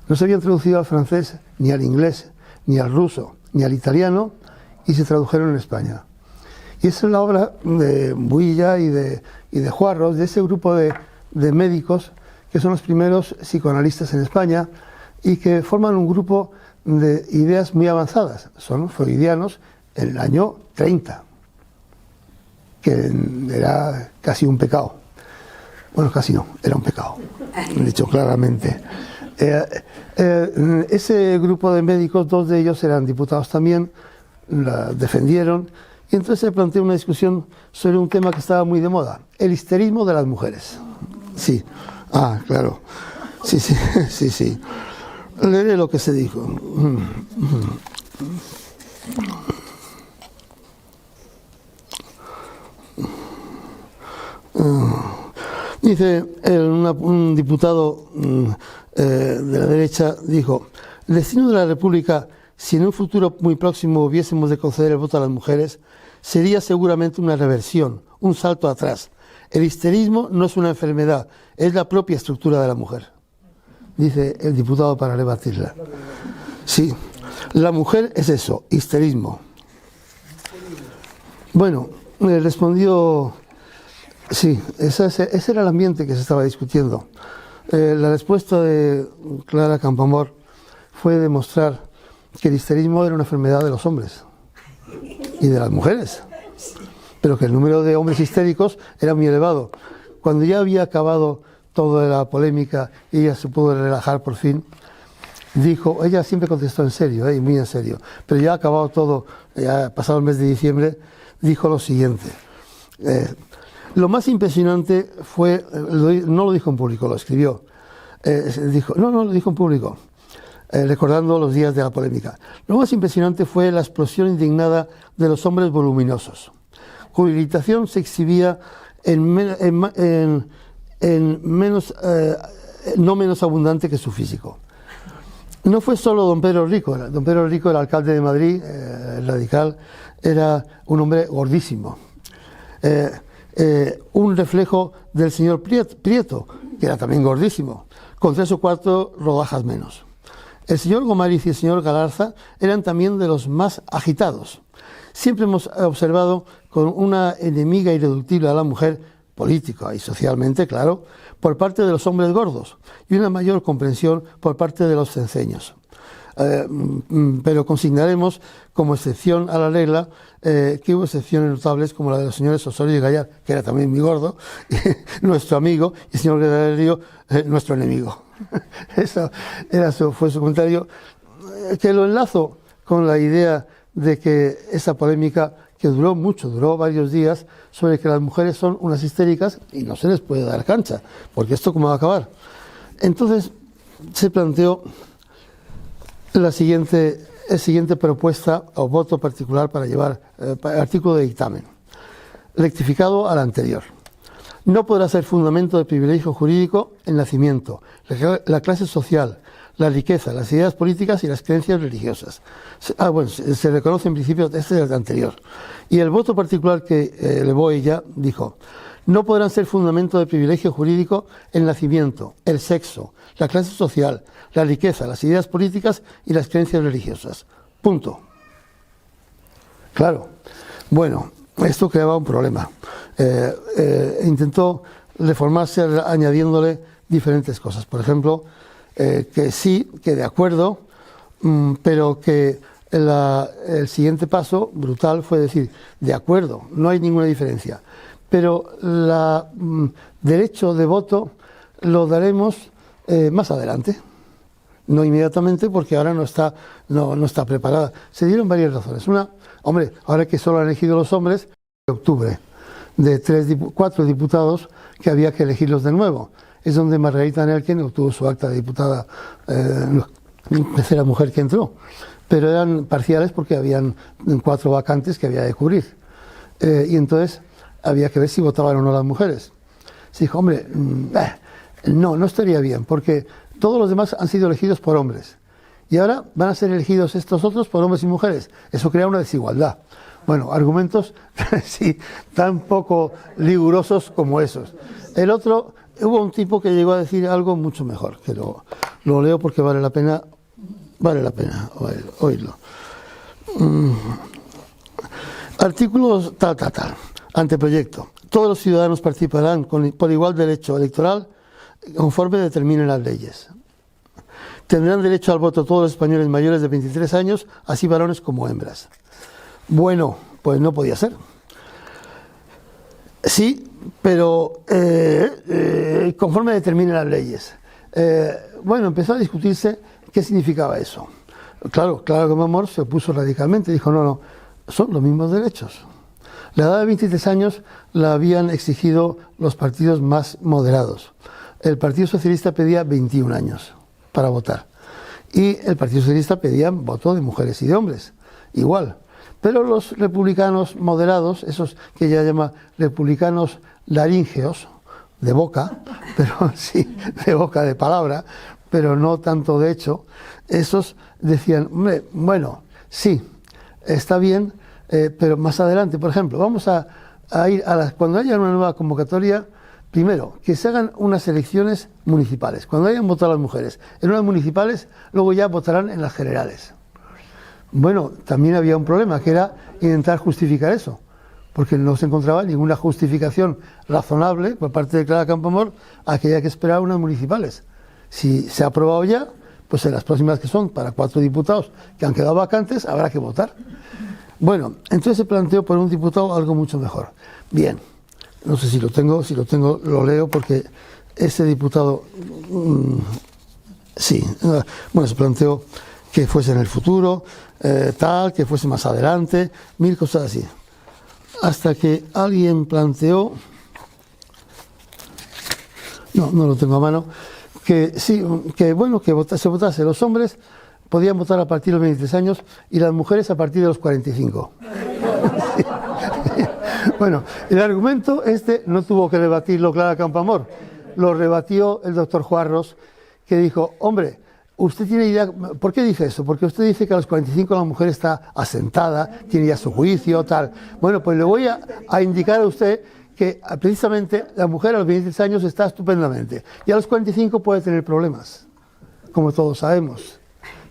No se habían traducido al francés, ni al inglés, ni al ruso, ni al italiano, y se tradujeron en España. Y esa es la obra de Builla y de Juarros, de ese grupo de médicos que son los primeros psicoanalistas en España y que forman un grupo de ideas muy avanzadas. Son freudianos en el año 30, que era casi un pecado. Bueno, casi no, era un pecado, dicho claramente. Ese grupo de médicos, dos de ellos eran diputados también, la defendieron, y entonces se planteó una discusión sobre un tema que estaba muy de moda: el histerismo de las mujeres. Sí, claro, sí. Leeré lo que se dijo. Dice un diputado de la derecha, dijo: el destino de la República, si en un futuro muy próximo hubiésemos de conceder el voto a las mujeres, sería seguramente una reversión, un salto atrás. El histerismo no es una enfermedad, es la propia estructura de la mujer, dice el diputado para rebatirla. Sí, la mujer es eso, histerismo. Bueno, me respondió, sí, ese era el ambiente que se estaba discutiendo. La respuesta de Clara Campoamor fue demostrar que el histerismo era una enfermedad de los hombres y de las mujeres, pero que el número de hombres histéricos era muy elevado. Cuando ya había acabado toda la polémica y ella se pudo relajar por fin, dijo, ella siempre contestó en serio, y muy en serio, pero ya ha acabado todo, ya pasado el mes de diciembre, dijo lo siguiente: lo más impresionante fue, no lo dijo en público, lo escribió, lo dijo en público, recordando los días de la polémica. Lo más impresionante fue la explosión indignada de los hombres voluminosos, cuya irritación se exhibía no menos abundante que su físico. No fue solo don Pedro Rico. Don Pedro Rico, el alcalde de Madrid, radical, era un hombre gordísimo. Un reflejo del señor Prieto, que era también gordísimo, con 3 o 4 rodajas menos. El señor Gomariz y el señor Galarza eran también de los más agitados. Siempre hemos observado con una enemiga irreductible a la mujer, política y socialmente, claro, por parte de los hombres gordos y una mayor comprensión por parte de los cenceños. Pero consignaremos como excepción a la regla que hubo excepciones notables como la de los señores Osorio y Gallar, que era también muy gordo, nuestro amigo, y el señor Gregario, nuestro enemigo. Eso fue su comentario, que lo enlazo con la idea de que esa polémica, que duró mucho, duró varios días, sobre que las mujeres son unas histéricas y no se les puede dar cancha, porque esto cómo va a acabar. Entonces se planteó la siguiente propuesta o voto particular para llevar artículo de dictamen, rectificado al anterior. No podrá ser fundamento de privilegio jurídico el nacimiento, la clase social, la riqueza, las ideas políticas y las creencias religiosas. Se reconoce en principio, este es el anterior. Y el voto particular que elevó ella dijo: no podrán ser fundamento de privilegio jurídico el nacimiento, el sexo, la clase social, la riqueza, las ideas políticas y las creencias religiosas. Punto. Claro. Bueno, esto creaba un problema. Intentó reformarse añadiéndole diferentes cosas. Por ejemplo, que sí, que de acuerdo, pero que el siguiente paso brutal fue decir: de acuerdo, no hay ninguna diferencia, pero el derecho de voto lo daremos más adelante, no inmediatamente, porque ahora no está preparada. Se dieron varias razones. Una, hombre, ahora que solo han elegido los hombres, de octubre, de 4 diputados que había que elegirlos de nuevo. Es donde Margarita Nelken obtuvo su acta de diputada, tercera mujer que entró, pero eran parciales porque habían 4 vacantes que había de cubrir, y entonces había que ver si votaban o no las mujeres. Se dijo: hombre, no estaría bien, porque todos los demás han sido elegidos por hombres y ahora van a ser elegidos estos otros por hombres y mujeres. Eso crea una desigualdad. Bueno, argumentos sí, tan poco rigurosos como esos. El otro, hubo un tipo que llegó a decir algo mucho mejor, que lo leo porque vale la pena oírlo. Artículos tal. Anteproyecto. Todos los ciudadanos participarán por igual derecho electoral conforme determinen las leyes. Tendrán derecho al voto todos los españoles mayores de 23 años, así varones como hembras. Bueno, pues no podía ser. Sí, pero conforme determinen las leyes. Bueno, empezó a discutirse qué significaba eso. Claro, Campoamor se opuso radicalmente, dijo: no, son los mismos derechos. La edad de 23 años la habían exigido los partidos más moderados. El Partido Socialista pedía 21 años para votar. Y el Partido Socialista pedía voto de mujeres y de hombres, igual. Pero los republicanos moderados, esos que ella llama republicanos laríngeos, de boca, pero sí, de boca, de palabra, pero no tanto de hecho, esos decían: hombre, bueno, sí, está bien, pero más adelante, por ejemplo, vamos a ir cuando haya una nueva convocatoria, primero, que se hagan unas elecciones municipales. Cuando hayan votado las mujeres en unas municipales, luego ya votarán en las generales. Bueno, también había un problema, que era intentar justificar eso, porque no se encontraba ninguna justificación razonable por parte de Clara Campoamor a que haya que esperar unas municipales. Si se ha aprobado ya, pues en las próximas, que son para 4 diputados que han quedado vacantes, habrá que votar. Bueno, entonces se planteó por un diputado algo mucho mejor. Bien, no sé si lo tengo, lo leo, porque ese diputado, sí, bueno, se planteó que fuese en el futuro, que fuese más adelante, 1000 cosas así. Hasta que alguien planteó, no lo tengo a mano, que sí, que bueno, que se votase. Los hombres podían votar a partir de los 23 años y las mujeres a partir de los 45. Bueno, el argumento este no tuvo que debatirlo Clara Campoamor, lo rebatió el doctor Juarros, que dijo, hombre, usted tiene idea, ¿por qué dice eso? Porque usted dice que a los 45 la mujer está asentada, tiene ya su juicio, tal. Bueno, pues le voy a indicar a usted que precisamente la mujer a los 23 años está estupendamente y a los 45 puede tener problemas, como todos sabemos.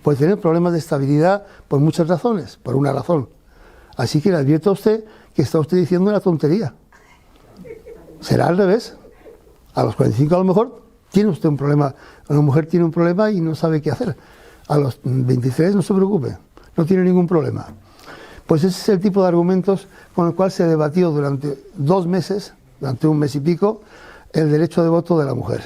Puede tener problemas de estabilidad por muchas razones, por una razón. Así que le advierto a usted que está usted diciendo una tontería. Será al revés. A los 45 a lo mejor tiene usted un problema, una mujer tiene un problema y no sabe qué hacer. A los 23 no se preocupe, no tiene ningún problema. Pues ese es el tipo de argumentos con el cual se debatió durante 2 meses, durante 1 mes y pico, el derecho de voto de la mujer.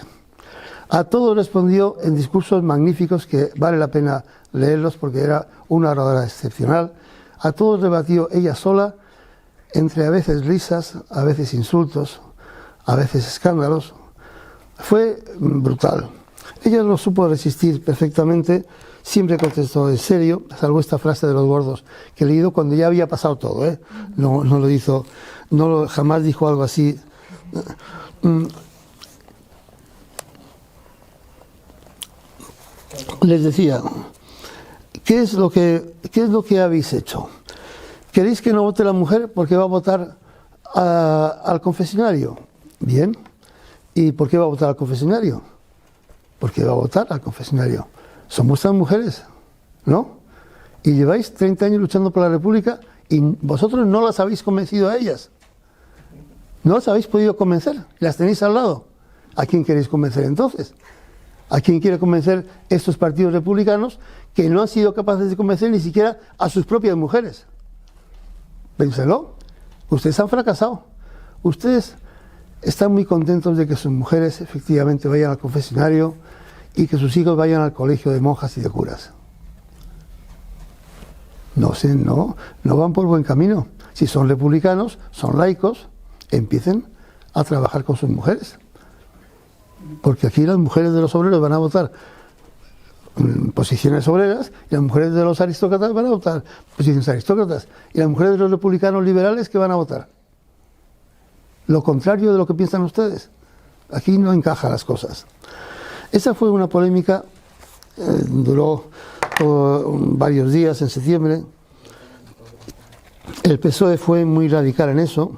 A todo respondió en discursos magníficos que vale la pena leerlos porque era una oradora excepcional. A todos debatió ella sola, entre a veces risas, a veces insultos, a veces escándalos. Fue brutal. Ella lo supo resistir perfectamente, siempre contestó en serio, salvo esta frase de los gordos que he leído cuando ya había pasado todo, ¿eh? No lo hizo, jamás dijo algo así. Les decía, ¿qué es lo que habéis hecho? ¿Queréis que no vote la mujer porque va a votar al confesionario? Bien. ¿Y por qué va a votar al confesionario? Porque va a votar al confesionario. Son vuestras mujeres, ¿no? Y lleváis 30 años luchando por la República y vosotros no las habéis convencido a ellas. No las habéis podido convencer. Las tenéis al lado. ¿A quién queréis convencer entonces? ¿A quién quiere convencer estos partidos republicanos que no han sido capaces de convencer ni siquiera a sus propias mujeres? Pénselo. Ustedes han fracasado. Ustedes están muy contentos de que sus mujeres efectivamente vayan al confesionario y que sus hijos vayan al colegio de monjas y de curas. No van por buen camino. Si son republicanos, son laicos, empiecen a trabajar con sus mujeres. Porque aquí las mujeres de los obreros van a votar posiciones obreras y las mujeres de los aristócratas van a votar posiciones aristócratas y las mujeres de los republicanos liberales que van a votar lo contrario de lo que piensan ustedes. Aquí no encajan las cosas. Esa fue una polémica, duró varios días en septiembre. El PSOE fue muy radical en eso.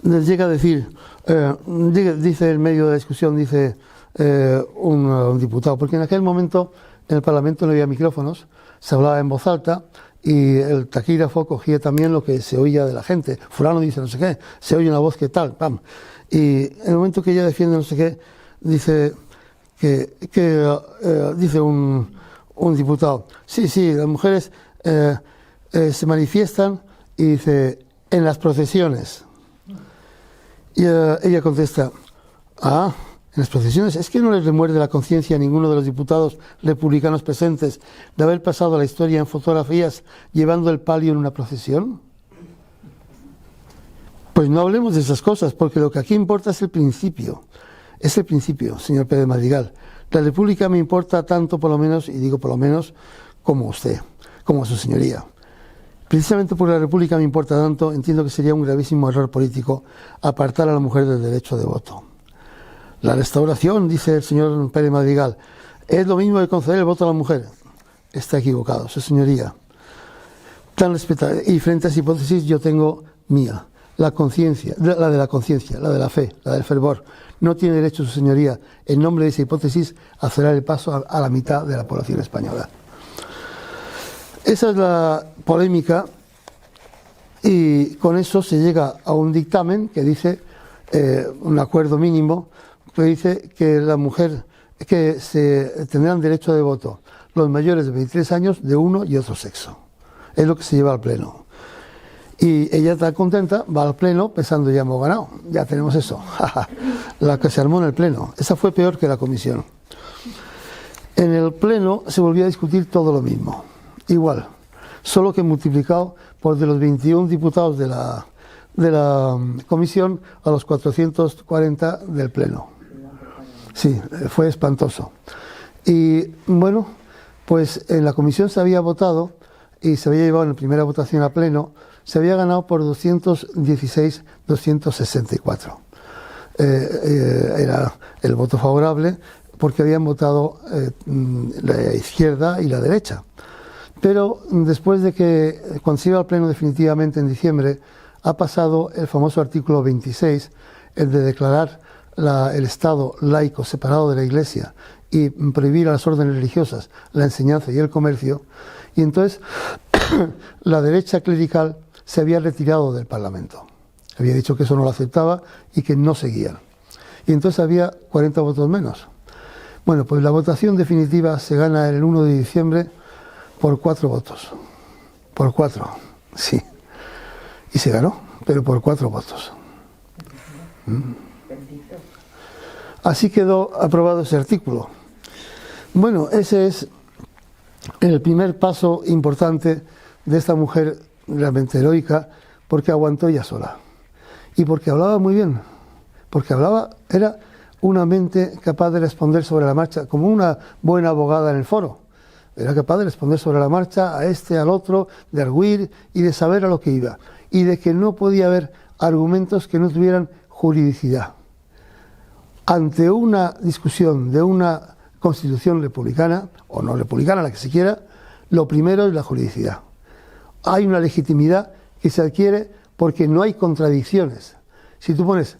Les llega a decir, dice en medio de la discusión, dice un diputado, porque en aquel momento en el Parlamento no había micrófonos, se hablaba en voz alta y el taquígrafo cogía también lo que se oía de la gente. Fulano dice no sé qué, se oye una voz que tal, pam. Y en el momento que ella defiende no sé qué, dice dice un diputado, sí, las mujeres se manifiestan y dice, en las procesiones. Y ella contesta, en las procesiones, ¿es que no les remuerde la conciencia a ninguno de los diputados republicanos presentes de haber pasado la historia en fotografías llevando el palio en una procesión? Pues no hablemos de esas cosas, porque lo que aquí importa es el principio. Es el principio, señor Pérez Madrigal. La República me importa tanto, por lo menos, y digo por lo menos, como usted, como su señoría. Precisamente porque la República me importa tanto, entiendo que sería un gravísimo error político apartar a la mujer del derecho de voto. La restauración, dice el señor Pérez Madrigal, es lo mismo que conceder el voto a la mujer. Está equivocado, su señoría. Y frente a esa hipótesis yo tengo mía, la conciencia, la de la conciencia, la de la fe, la del fervor. No tiene derecho su señoría, en nombre de esa hipótesis, a cerrar el paso a la mitad de la población española. Esa es la polémica y con eso se llega a un dictamen que dice, un acuerdo mínimo, que dice que la mujer, que se tendrán derecho de voto los mayores de 23 años de uno y otro sexo. Es lo que se lleva al Pleno. Y ella está contenta, va al Pleno pensando ya hemos ganado, ya tenemos eso. La que se armó en el Pleno. Esa fue peor que la comisión. En el Pleno se volvió a discutir todo lo mismo. Igual, solo que multiplicado por de los 21 diputados de la comisión a los 440 del Pleno. Sí, fue espantoso. Y bueno, pues en la comisión se había votado y se había llevado en la primera votación a Pleno se había ganado por 216-264. Era el voto favorable porque habían votado la izquierda y la derecha. Pero después de que, cuando se iba al pleno definitivamente en diciembre, ha pasado el famoso artículo 26, el de declarar el Estado laico separado de la Iglesia y prohibir a las órdenes religiosas la enseñanza y el comercio, y entonces la derecha clerical se había retirado del Parlamento. Había dicho que eso no lo aceptaba y que no seguían. Y entonces había 40 votos menos. Bueno, pues la votación definitiva se gana el 1 de diciembre por 4 votos. Por 4, sí. Y se ganó, pero por 4 votos. Así quedó aprobado ese artículo. Bueno, ese es el primer paso importante de esta mujer realmente heroica, porque aguantó ella sola. Y porque hablaba muy bien. Porque era una mente capaz de responder sobre la marcha, como una buena abogada en el foro. Era capaz de responder sobre la marcha a este, al otro, de arguir y de saber a lo que iba. Y de que no podía haber argumentos que no tuvieran juridicidad. Ante una discusión de una constitución republicana, o no republicana, la que se quiera, lo primero es la juridicidad. Hay una legitimidad que se adquiere porque no hay contradicciones. Si tú pones,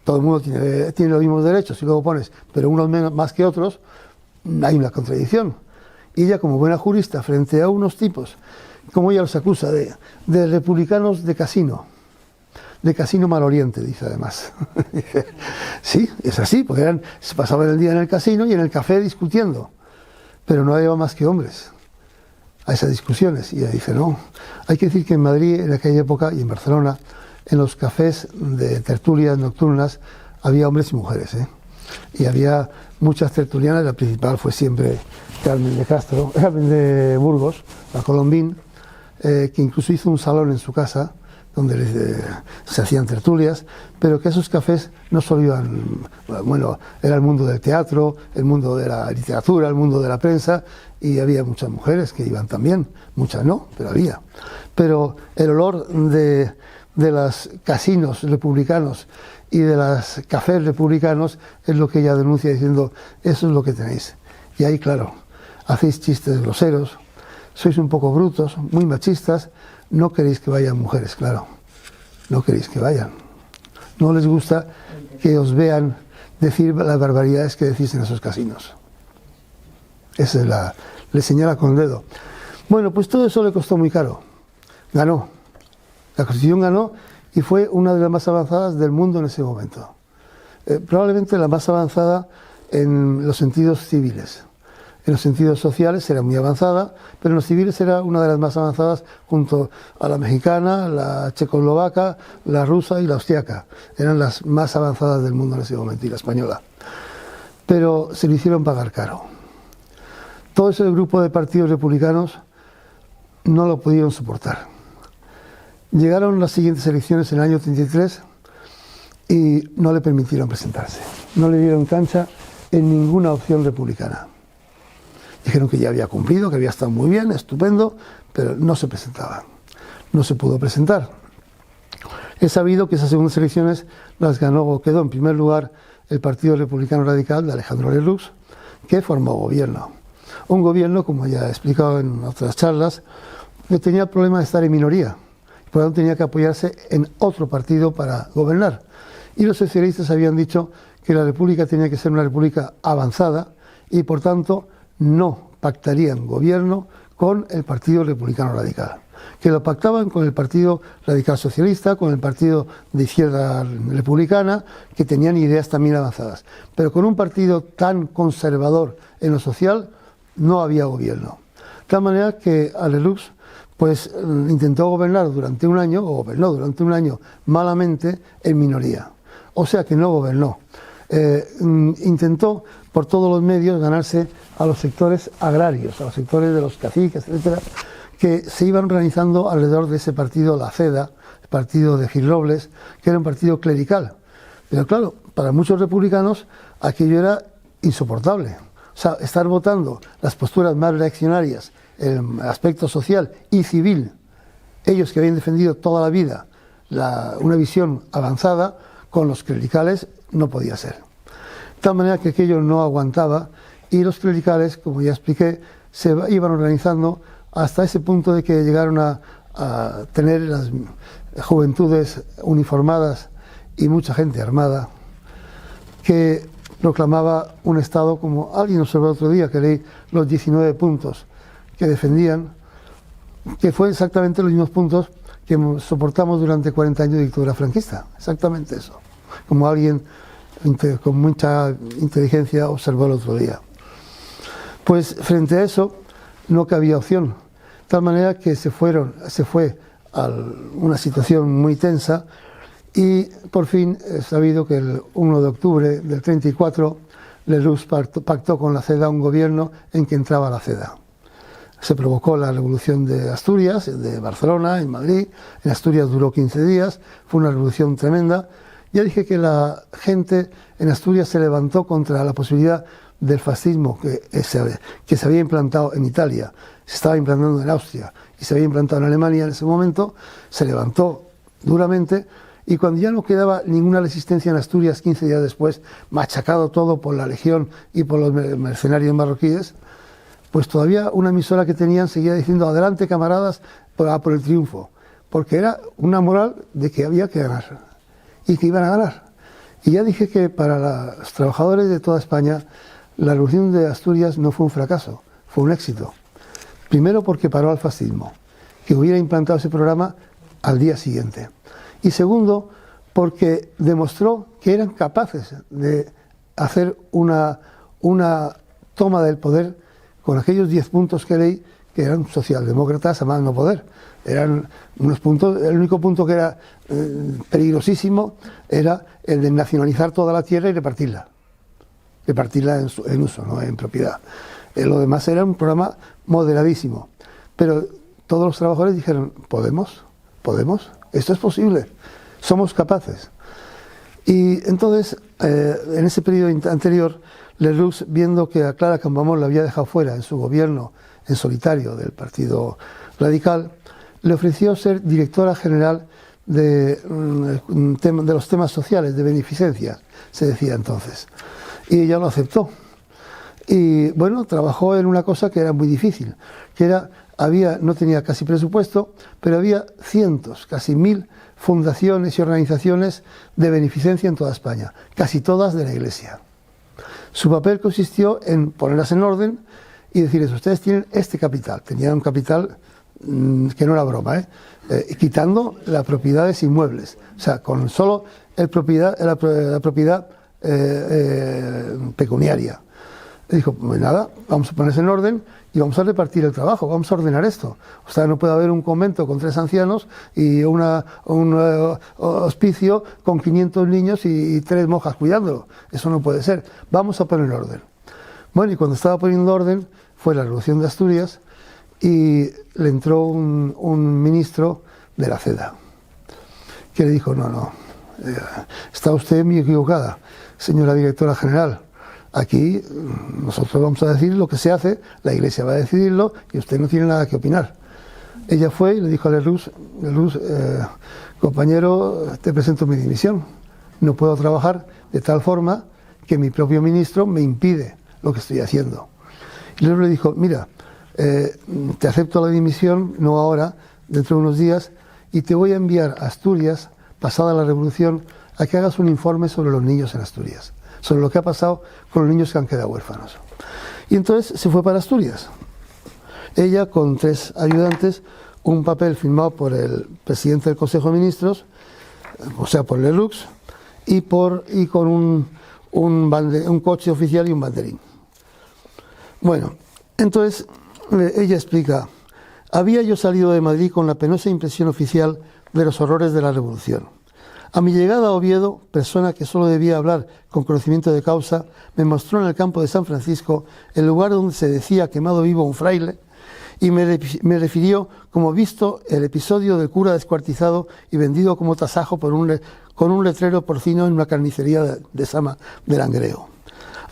todo el mundo tiene los mismos derechos, y luego pones, pero unos menos, más que otros, hay una contradicción. Y ella, como buena jurista, frente a unos tipos, como ella los acusa, de republicanos de casino maloliente, dice además. Dice, sí, es así, porque se pasaban el día en el casino y en el café discutiendo, pero no había más que hombres a esas discusiones. Y ella dice, no, hay que decir que en Madrid, en aquella época, y en Barcelona, en los cafés de tertulias nocturnas, había hombres y mujeres, ¿eh? Y había muchas tertulianas, la principal fue siempre Carmen de Burgos, la Colombín, que incluso hizo un salón en su casa, donde se hacían tertulias, pero que esos cafés no solo iban, bueno, era el mundo del teatro, el mundo de la literatura, el mundo de la prensa, y había muchas mujeres que iban también, muchas no, pero había. Pero el olor de los casinos republicanos y de los cafés republicanos es lo que ella denuncia diciendo, eso es lo que tenéis. Y ahí, claro, hacéis chistes groseros, sois un poco brutos, muy machistas, no queréis que vayan mujeres, claro, no queréis que vayan. No les gusta que os vean decir las barbaridades que decís en esos casinos. Esa es le señala con el dedo. Bueno, pues todo eso le costó muy caro. Ganó. La Constitución ganó y fue una de las más avanzadas del mundo en ese momento. Probablemente la más avanzada en los sentidos civiles. En los sentidos sociales era muy avanzada, pero en los civiles era una de las más avanzadas junto a la mexicana, la checoslovaca, la rusa y la austriaca. Eran las más avanzadas del mundo en ese momento, y la española. Pero se lo hicieron pagar caro. Todo ese grupo de partidos republicanos no lo pudieron soportar. Llegaron las siguientes elecciones en el año 33 y no le permitieron presentarse. No le dieron cancha en ninguna opción republicana. Dijeron que ya había cumplido, que había estado muy bien, estupendo, pero no se presentaba. No se pudo presentar. He sabido que esas segundas elecciones las ganó o quedó en primer lugar el Partido Republicano Radical de Alejandro Lerroux, que formó gobierno. Un gobierno, como ya he explicado en otras charlas, que tenía el problema de estar en minoría. Por lo tanto, tenía que apoyarse en otro partido para gobernar. Y los socialistas habían dicho que la república tenía que ser una república avanzada y, por tanto, no pactarían gobierno con el Partido Republicano Radical, que lo pactaban con el Partido Radical Socialista, con el Partido de Izquierda Republicana, que tenían ideas también avanzadas. Pero con un partido tan conservador en lo social no había gobierno. De tal manera que Lerroux pues intentó gobernar durante un año, o gobernó durante un año malamente en minoría. O sea que no gobernó. Intentó por todos los medios ganarse a los sectores agrarios, a los sectores de los caciques, etcétera, que se iban organizando alrededor de ese partido, la CEDA, el partido de Gil Robles, que era un partido clerical. Pero claro, para muchos republicanos aquello era insoportable. O sea, estar votando las posturas más reaccionarias, el aspecto social y civil Ellos que habían defendido toda la vida una visión avanzada, con los clericales no podía ser. De tal manera que aquello no aguantaba y los clericales, como ya expliqué, se iban organizando hasta ese punto de que llegaron a tener las juventudes uniformadas y mucha gente armada que proclamaba un Estado, como alguien observó el otro día, que leí los 19 puntos que defendían, que fue exactamente los mismos puntos que soportamos durante 40 años de dictadura franquista, exactamente eso, como alguien con mucha inteligencia observó el otro día. Pues frente a eso no cabía opción, de tal manera que se fue a una situación muy tensa y por fin es sabido que el 1 de octubre del 34 Lerroux pactó con la CEDA un gobierno en que entraba la CEDA. Se provocó la revolución de Asturias, de Barcelona, en Madrid. En Asturias duró 15 días, fue una revolución tremenda. Ya dije que la gente en Asturias se levantó contra la posibilidad del fascismo que se había implantado en Italia, se estaba implantando en Austria y se había implantado en Alemania en ese momento. Se levantó duramente y cuando ya no quedaba ninguna resistencia en Asturias, 15 días después, machacado todo por la Legión y por los mercenarios marroquíes, pues todavía una emisora que tenían seguía diciendo adelante camaradas por el triunfo, porque era una moral de que había que ganar y que iban a ganar. Y ya dije que para los trabajadores de toda España la revolución de Asturias no fue un fracaso, fue un éxito. Primero porque paró al fascismo, que hubiera implantado ese programa al día siguiente. Y segundo porque demostró que eran capaces de hacer una toma del poder con aquellos 10 puntos que leí, que eran socialdemócratas a más no poder. Eran unos puntos, el único punto que era peligrosísimo era el de nacionalizar toda la tierra y repartirla en uso, no en propiedad. Lo demás era un programa moderadísimo. Pero todos los trabajadores dijeron, ¿podemos? Esto es posible, somos capaces. Y entonces, en ese periodo anterior, Lerroux, viendo que a Clara Campoamor la había dejado fuera en su gobierno en solitario del Partido Radical, le ofreció ser directora general de los temas sociales, de beneficencia, se decía entonces. Y ella lo aceptó. Y bueno, trabajó en una cosa que era muy difícil, que era, no tenía casi presupuesto, pero había cientos, casi 1000 fundaciones y organizaciones de beneficencia en toda España, casi todas de la Iglesia. Su papel consistió en ponerlas en orden y decirles, ustedes tienen este capital. Tenían un capital que no era broma, quitando las propiedades inmuebles. O sea, con solo la propiedad pecuniaria. Le dijo, pues nada, vamos a ponerse en orden y vamos a repartir el trabajo, vamos a ordenar esto. O sea, no puede haber un convento con 3 ancianos y un hospicio con 500 niños y 3 monjas cuidándolo. Eso no puede ser. Vamos a poner orden. Bueno, y cuando estaba poniendo orden fue la Revolución de Asturias y le entró un ministro de la CEDA que le dijo, no, está usted muy equivocada, señora directora general. Aquí nosotros vamos a decir lo que se hace, la Iglesia va a decidirlo y usted no tiene nada que opinar. Ella fue y le dijo a Lerroux, compañero, te presento mi dimisión. No puedo trabajar de tal forma que mi propio ministro me impide lo que estoy haciendo. Y Lerroux le dijo, mira, te acepto la dimisión, no ahora, dentro de unos días, y te voy a enviar a Asturias, pasada la Revolución, a que hagas un informe sobre los niños en Asturias, sobre lo que ha pasado con los niños que han quedado huérfanos. Y entonces se fue para Asturias. Ella con 3 ayudantes, un papel firmado por el presidente del Consejo de Ministros, o sea, por Lerroux, y con un coche oficial y un banderín. Bueno, entonces ella explica, había yo salido de Madrid con la penosa impresión oficial de los horrores de la Revolución. A mi llegada a Oviedo, persona que solo debía hablar con conocimiento de causa, me mostró en el campo de San Francisco el lugar donde se decía quemado vivo un fraile y me refirió como visto el episodio del cura descuartizado y vendido como tasajo con un letrero porcino en una carnicería de Sama de Langreo.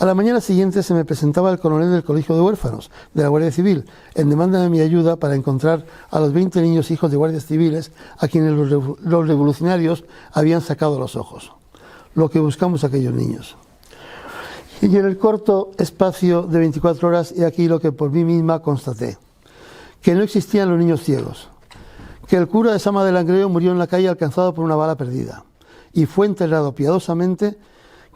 A la mañana siguiente se me presentaba el coronel del Colegio de Huérfanos de la Guardia Civil en demanda de mi ayuda para encontrar a los 20 niños hijos de guardias civiles a quienes los revolucionarios habían sacado los ojos. Lo que buscamos aquellos niños. Y en el corto espacio de 24 horas he aquí lo que por mí misma constaté. Que no existían los niños ciegos. Que el cura de Sama de Langreo murió en la calle alcanzado por una bala perdida. Y fue enterrado piadosamente.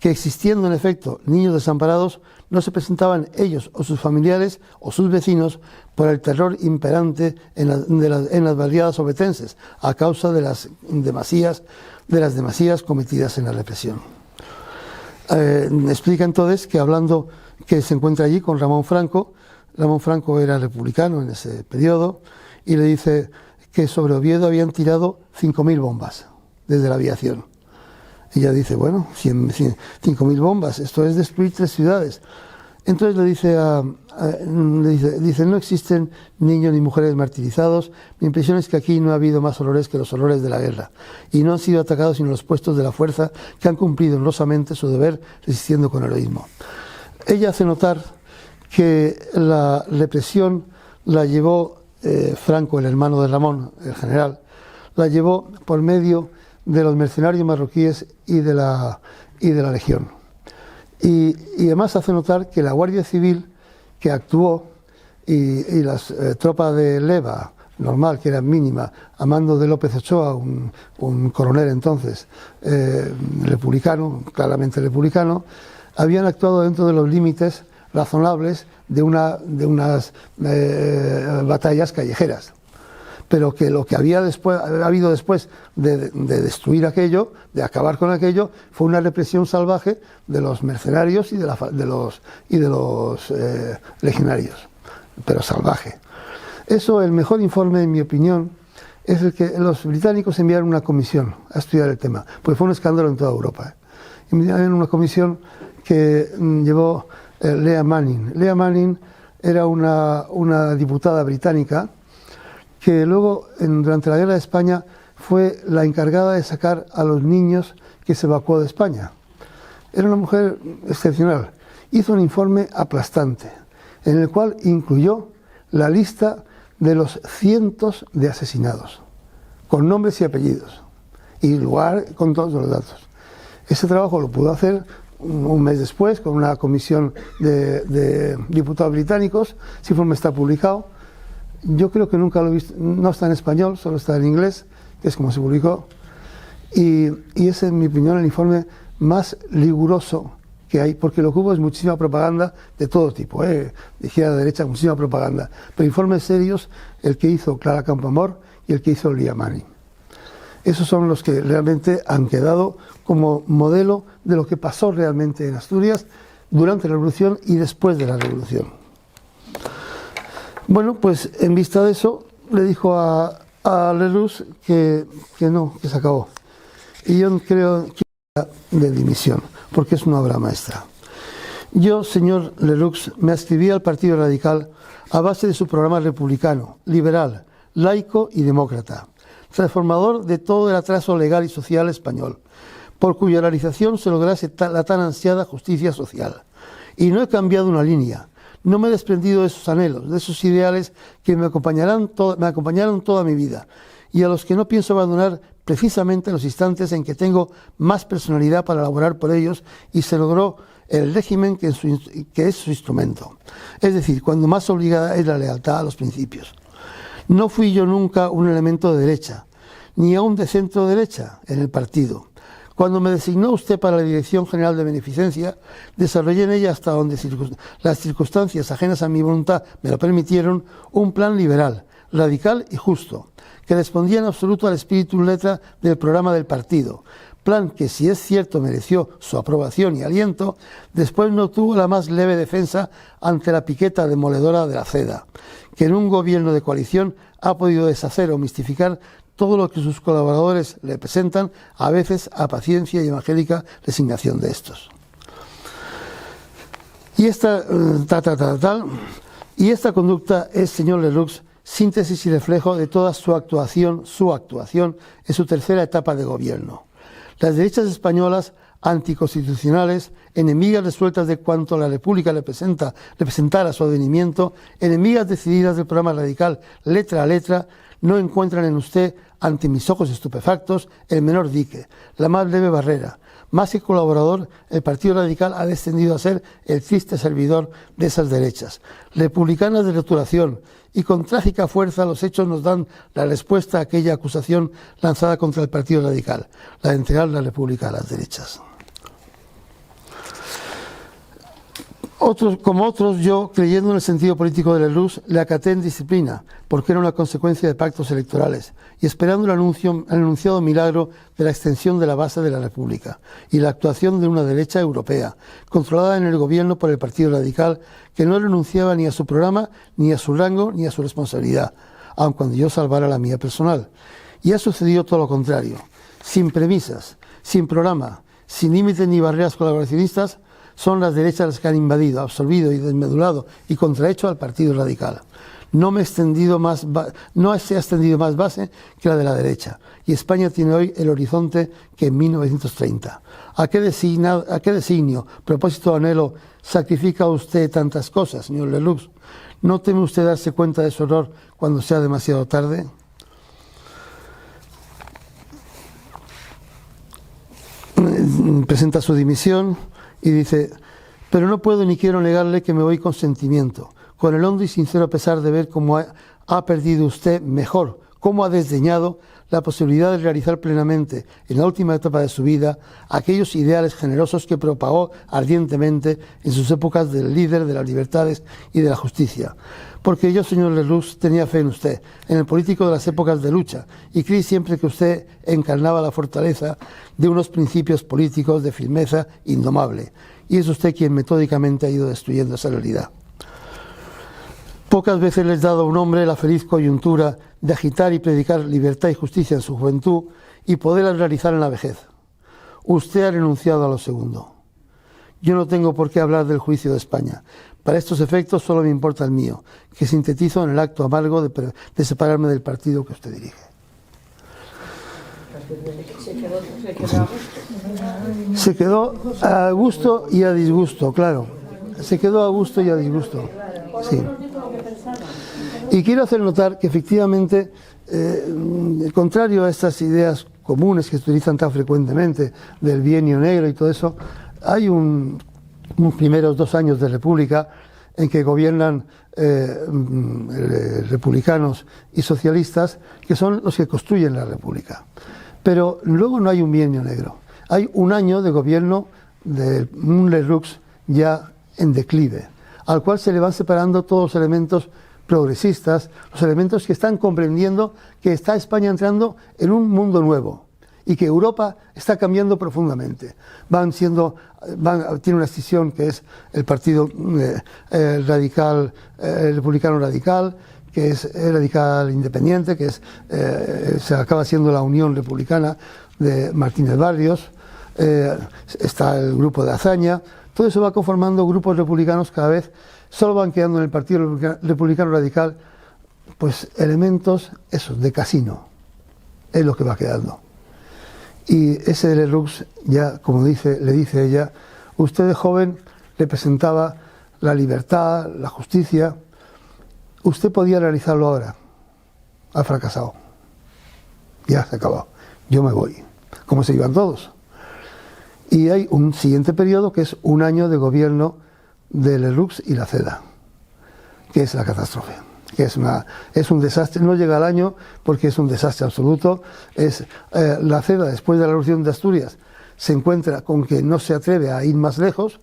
Que existiendo en efecto niños desamparados, no se presentaban ellos o sus familiares o sus vecinos por el terror imperante en las barriadas obetenses a causa de las demasías cometidas en la represión. Explica entonces que hablando que se encuentra allí con Ramón Franco era republicano en ese periodo, y le dice que sobre Oviedo habían tirado 5.000 bombas desde la aviación. Ella dice, bueno, 5.000 bombas, esto es destruir 3 ciudades. Entonces le dice, no existen niños ni mujeres martirizados, mi impresión es que aquí no ha habido más horrores que los horrores de la guerra, y no han sido atacados sino los puestos de la fuerza que han cumplido honrosamente su deber resistiendo con heroísmo. Ella hace notar que la represión la llevó Franco, el hermano de Ramón, el general, la llevó por medio de los mercenarios marroquíes y de la Legión. Y además hace notar que la Guardia Civil que actuó y las tropas de leva, normal, que era mínima, a mando de López Ochoa, un coronel entonces, republicano, claramente republicano, habían actuado dentro de los límites razonables de unas batallas callejeras. Pero que lo que había habido después de destruir aquello, de acabar con aquello, fue una represión salvaje de los mercenarios y de los legionarios, pero salvaje. Eso, el mejor informe, en mi opinión, es el que los británicos enviaron una comisión a estudiar el tema, porque fue un escándalo en toda Europa. Enviaron una comisión que llevó Lea Manning. Lea Manning era una diputada británica que luego, durante la Guerra de España, fue la encargada de sacar a los niños que se evacuó de España. Era una mujer excepcional. Hizo un informe aplastante, en el cual incluyó la lista de los cientos de asesinados, con nombres y apellidos, y lugar con todos los datos. Ese trabajo lo pudo hacer un mes después, con una comisión de diputados británicos. Ese informe está publicado. Yo creo que nunca lo he visto, no está en español, solo está en inglés, que es como se publicó, y ese, en mi opinión, el informe más riguroso que hay, porque lo que hubo es muchísima propaganda de todo tipo, de izquierda a derecha, muchísima propaganda, pero informes serios, el que hizo Clara Campoamor y el que hizo Lea Manning. Esos son los que realmente han quedado como modelo de lo que pasó realmente en Asturias durante la Revolución y después de la Revolución. Bueno, pues en vista de eso, le dijo a Lerroux que no, que se acabó. Y yo creo que de dimisión, porque es una obra maestra. Yo, señor Lerroux, me adscribí al Partido Radical a base de su programa republicano, liberal, laico y demócrata, transformador de todo el atraso legal y social español, por cuya realización se lograse la tan ansiada justicia social. Y no he cambiado una línea. No me he desprendido de esos anhelos, de esos ideales que me acompañaron toda mi vida, y a los que no pienso abandonar precisamente en los instantes en que tengo más personalidad para elaborar por ellos y se logró el régimen que es su instrumento. Es decir, cuando más obligada es la lealtad a los principios. No fui yo nunca un elemento de derecha, ni aún de centro derecha en el partido. Cuando me designó usted para la Dirección General de Beneficencia, desarrollé en ella, hasta donde las circunstancias ajenas a mi voluntad me lo permitieron, un plan liberal, radical y justo, que respondía en absoluto al espíritu y letra del programa del partido. Plan que, si es cierto, mereció su aprobación y aliento, después no tuvo la más leve defensa ante la piqueta demoledora de la CEDA, que en un gobierno de coalición ha podido deshacer o mistificar todo lo que sus colaboradores le presentan, a veces a paciencia y evangélica resignación de estos. Y esta conducta es, señor Lerroux, síntesis y reflejo de toda su actuación en su tercera etapa de gobierno. Las derechas españolas anticonstitucionales, enemigas resueltas de cuanto la República representara su advenimiento, enemigas decididas del programa radical letra a letra, no encuentran en usted, ante mis ojos estupefactos, el menor dique, la más leve barrera. Más que colaborador, el Partido Radical ha descendido a ser el triste servidor de esas derechas, republicanas de rotulación, y con trágica fuerza los hechos nos dan la respuesta a aquella acusación lanzada contra el Partido Radical, la de entregar la República a las derechas. Como otros, yo, creyendo en el sentido político de Lerroux, le acaté en disciplina, porque era una consecuencia de pactos electorales, y esperando el anunciado milagro de la extensión de la base de la República y la actuación de una derecha europea, controlada en el gobierno por el Partido Radical, que no renunciaba ni a su programa, ni a su rango, ni a su responsabilidad, aun cuando yo salvara la mía personal. Y ha sucedido todo lo contrario, sin premisas, sin programa, sin límites ni barreras colaboracionistas. Son las derechas las que han invadido, absorbido y desmedulado y contrahecho al Partido Radical. No se ha extendido más base que la de la derecha, y España tiene hoy el horizonte que en 1930. ¿A qué designio, propósito o anhelo sacrifica usted tantas cosas, señor Lerroux? ¿No teme usted darse cuenta de su error cuando sea demasiado tarde? Presenta su dimisión y dice: pero no puedo ni quiero negarle que me voy con sentimiento, con el hondo y sincero pesar de ver cómo ha perdido usted, mejor, cómo ha desdeñado la posibilidad de realizar plenamente, en la última etapa de su vida, aquellos ideales generosos que propagó ardientemente en sus épocas del líder de las libertades y de la justicia. Porque yo, señor Lerroux, tenía fe en usted, en el político de las épocas de lucha, y creí siempre que usted encarnaba la fortaleza de unos principios políticos de firmeza indomable, y es usted quien metódicamente ha ido destruyendo esa realidad. Pocas veces les he dado a un hombre la feliz coyuntura de agitar y predicar libertad y justicia en su juventud y poderla realizar en la vejez. Usted ha renunciado a lo segundo. Yo no tengo por qué hablar del juicio de España. Para estos efectos solo me importa el mío, que sintetizo en el acto amargo de separarme del partido que usted dirige. Se quedó a gusto y a disgusto, claro. Se quedó a gusto y a disgusto. Sí. Y quiero hacer notar que efectivamente, contrario a estas ideas comunes que se utilizan tan frecuentemente del bienio negro y todo eso, hay unos primeros 2 años de república en que gobiernan republicanos y socialistas, que son los que construyen la república. Pero luego no hay un bienio negro. Hay un año de gobierno de un Lerroux ya en declive, al cual se le van separando todos los elementos progresistas, los elementos que están comprendiendo que está España entrando en un mundo nuevo y que Europa está cambiando profundamente. Tiene una escisión que es el partido radical, el republicano radical, que es el radical independiente, que se acaba siendo la Unión Republicana de Martínez Barrios, está el grupo de Azaña. Todo eso va conformando grupos republicanos cada vez. Solo van quedando en el Partido Republicano Radical pues elementos esos de casino, es lo que va quedando. Y ese Lerroux, ya como le dice ella, usted de joven representaba la libertad, la justicia, usted podía realizarlo ahora, ha fracasado, ya se ha acabado, yo me voy, como se iban todos. Y hay un siguiente periodo que es un año de gobierno de Lerroux y la CEDA, que es la catástrofe, que es un desastre. No llega al año porque es un desastre absoluto. La CEDA, después de la Revolución de Asturias, se encuentra con que no se atreve a ir más lejos,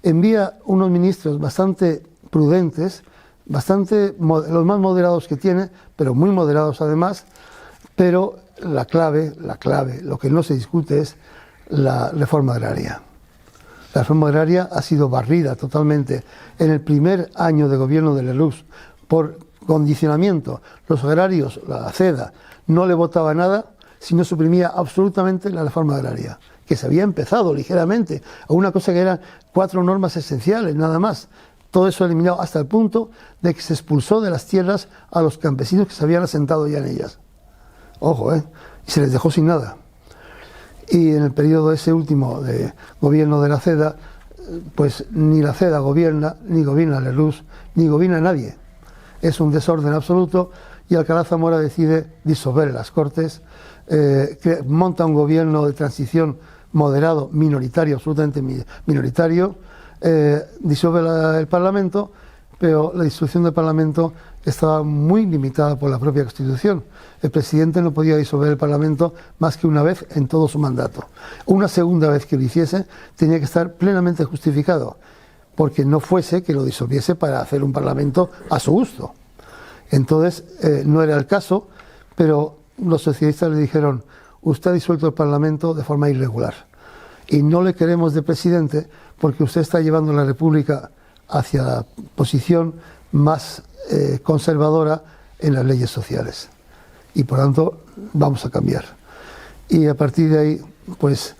envía unos ministros bastante prudentes, los más moderados que tiene, pero muy moderados además, pero la clave, lo que no se discute es la reforma agraria. La reforma agraria ha sido barrida totalmente en el primer año de gobierno de Lerroux por condicionamiento. Los agrarios, la CEDA, no le votaba nada si no suprimía absolutamente la reforma agraria, que se había empezado ligeramente, a una cosa que eran 4 normas esenciales, nada más. Todo eso eliminado hasta el punto de que se expulsó de las tierras a los campesinos que se habían asentado ya en ellas. Ojo, y se les dejó sin nada. Y en el periodo ese último de gobierno de la CEDA, pues ni la CEDA gobierna, ni gobierna Lerroux, ni gobierna nadie. Es un desorden absoluto y Alcalá Zamora decide disolver las Cortes, monta un gobierno de transición moderado, minoritario, absolutamente minoritario, disuelve el Parlamento, pero la disolución del Parlamento estaba muy limitada por la propia Constitución. El presidente no podía disolver el Parlamento más que una vez en todo su mandato. Una segunda vez que lo hiciese tenía que estar plenamente justificado, porque no fuese que lo disolviese para hacer un Parlamento a su gusto. Entonces, no era el caso, pero los socialistas le dijeron: usted ha disuelto el Parlamento de forma irregular y no le queremos de presidente porque usted está llevando la República hacia la posición más conservadora en las leyes sociales y por tanto vamos a cambiar. Y a partir de ahí, pues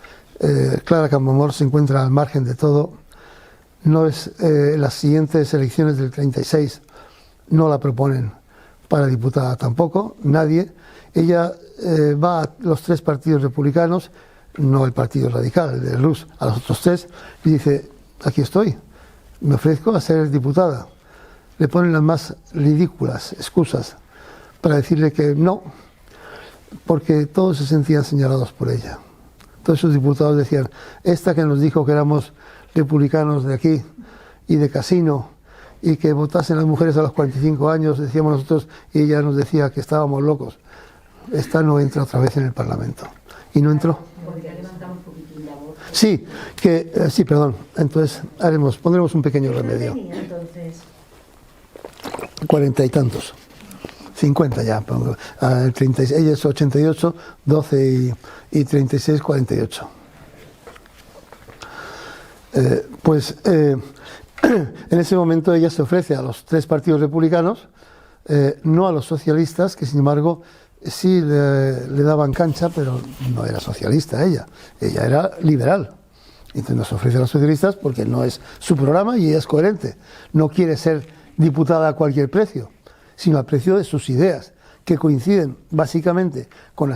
Clara Campoamor se encuentra al margen de todo. No es las siguientes elecciones del 36 no la proponen para diputada tampoco, nadie. Ella va a los tres partidos republicanos, no el Partido Radical, el de Lerroux, a los otros tres, y dice: aquí estoy, me ofrezco a ser diputada. Le ponen las más ridículas excusas para decirle que no, porque todos se sentían señalados por ella. Todos esos diputados decían: esta que nos dijo que éramos republicanos de aquí y de casino y que votasen las mujeres a los 45 años, decíamos nosotros, y ella nos decía que estábamos locos. Esta no entra otra vez en el Parlamento. Y no entró. Sí, sí, perdón. Entonces pondremos un pequeño remedio. 40 y tantos. 50 ya. El 36, ella es 88, 12 y 36, 48. En ese momento ella se ofrece a los tres partidos republicanos, no a los socialistas, que sin embargo sí le daban cancha, pero no era socialista ella era liberal. Entonces nos ofrece a los socialistas porque no es su programa y ella es coherente. No quiere ser diputada a cualquier precio, sino al precio de sus ideas, que coinciden básicamente con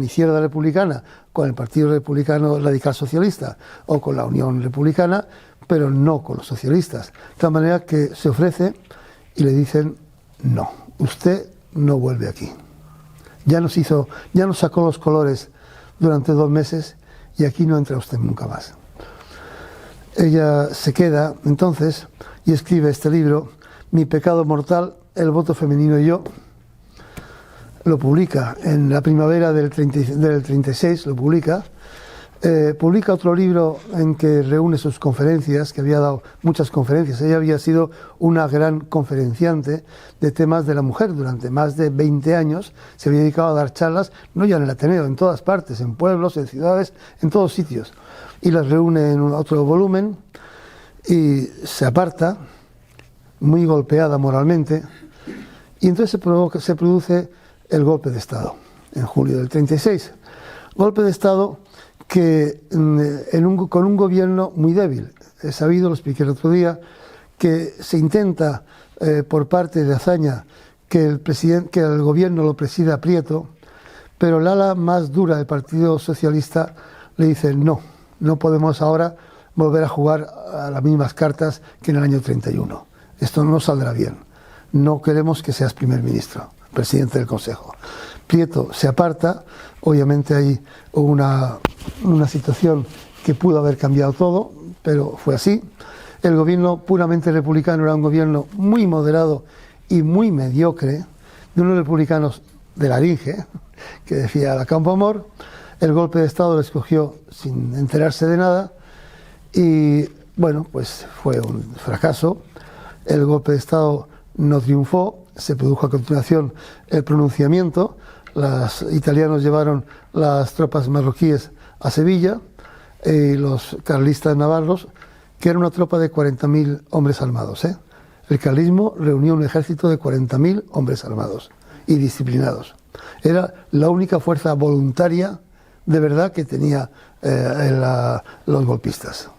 Izquierda Republicana, con el Partido Republicano Radical Socialista o con la Unión Republicana, pero no con los socialistas. De tal manera que se ofrece y le dicen: no, usted no vuelve aquí. Ya nos sacó los colores durante 2 meses y aquí no entra usted nunca más. Ella se queda entonces y escribe este libro, Mi pecado mortal, el voto femenino y yo. Lo publica en la primavera del 36, lo publica. Publica otro libro en que reúne sus conferencias, que había dado muchas conferencias. Ella había sido una gran conferenciante de temas de la mujer durante más de 20 años. Se había dedicado a dar charlas, no ya en el Ateneo, en todas partes, en pueblos, en ciudades, en todos sitios. Y las reúne en otro volumen y se aparta, muy golpeada moralmente. Y entonces se produce el golpe de Estado, en julio del 36. Golpe de Estado que con un gobierno muy débil. He sabido, lo expliqué el otro día, que se intenta por parte de Azaña que el gobierno lo presida Prieto, pero el ala más dura del Partido Socialista le dice: no podemos ahora volver a jugar a las mismas cartas que en el año 31. Esto no saldrá bien. No queremos que seas primer ministro, presidente del Consejo. Prieto se aparta. Obviamente hay una situación que pudo haber cambiado todo, pero fue así. El gobierno puramente republicano era un gobierno muy moderado y muy mediocre, de unos republicanos de laringe, que decía la Campoamor. El golpe de Estado lo escogió sin enterarse de nada y, bueno, pues fue un fracaso. El golpe de Estado no triunfó, se produjo a continuación el pronunciamiento. Los italianos llevaron las tropas marroquíes a Sevilla y los carlistas navarros, que era una tropa de 40.000 hombres armados. El carlismo reunió un ejército de 40.000 hombres armados y disciplinados. Era la única fuerza voluntaria de verdad que tenía los golpistas.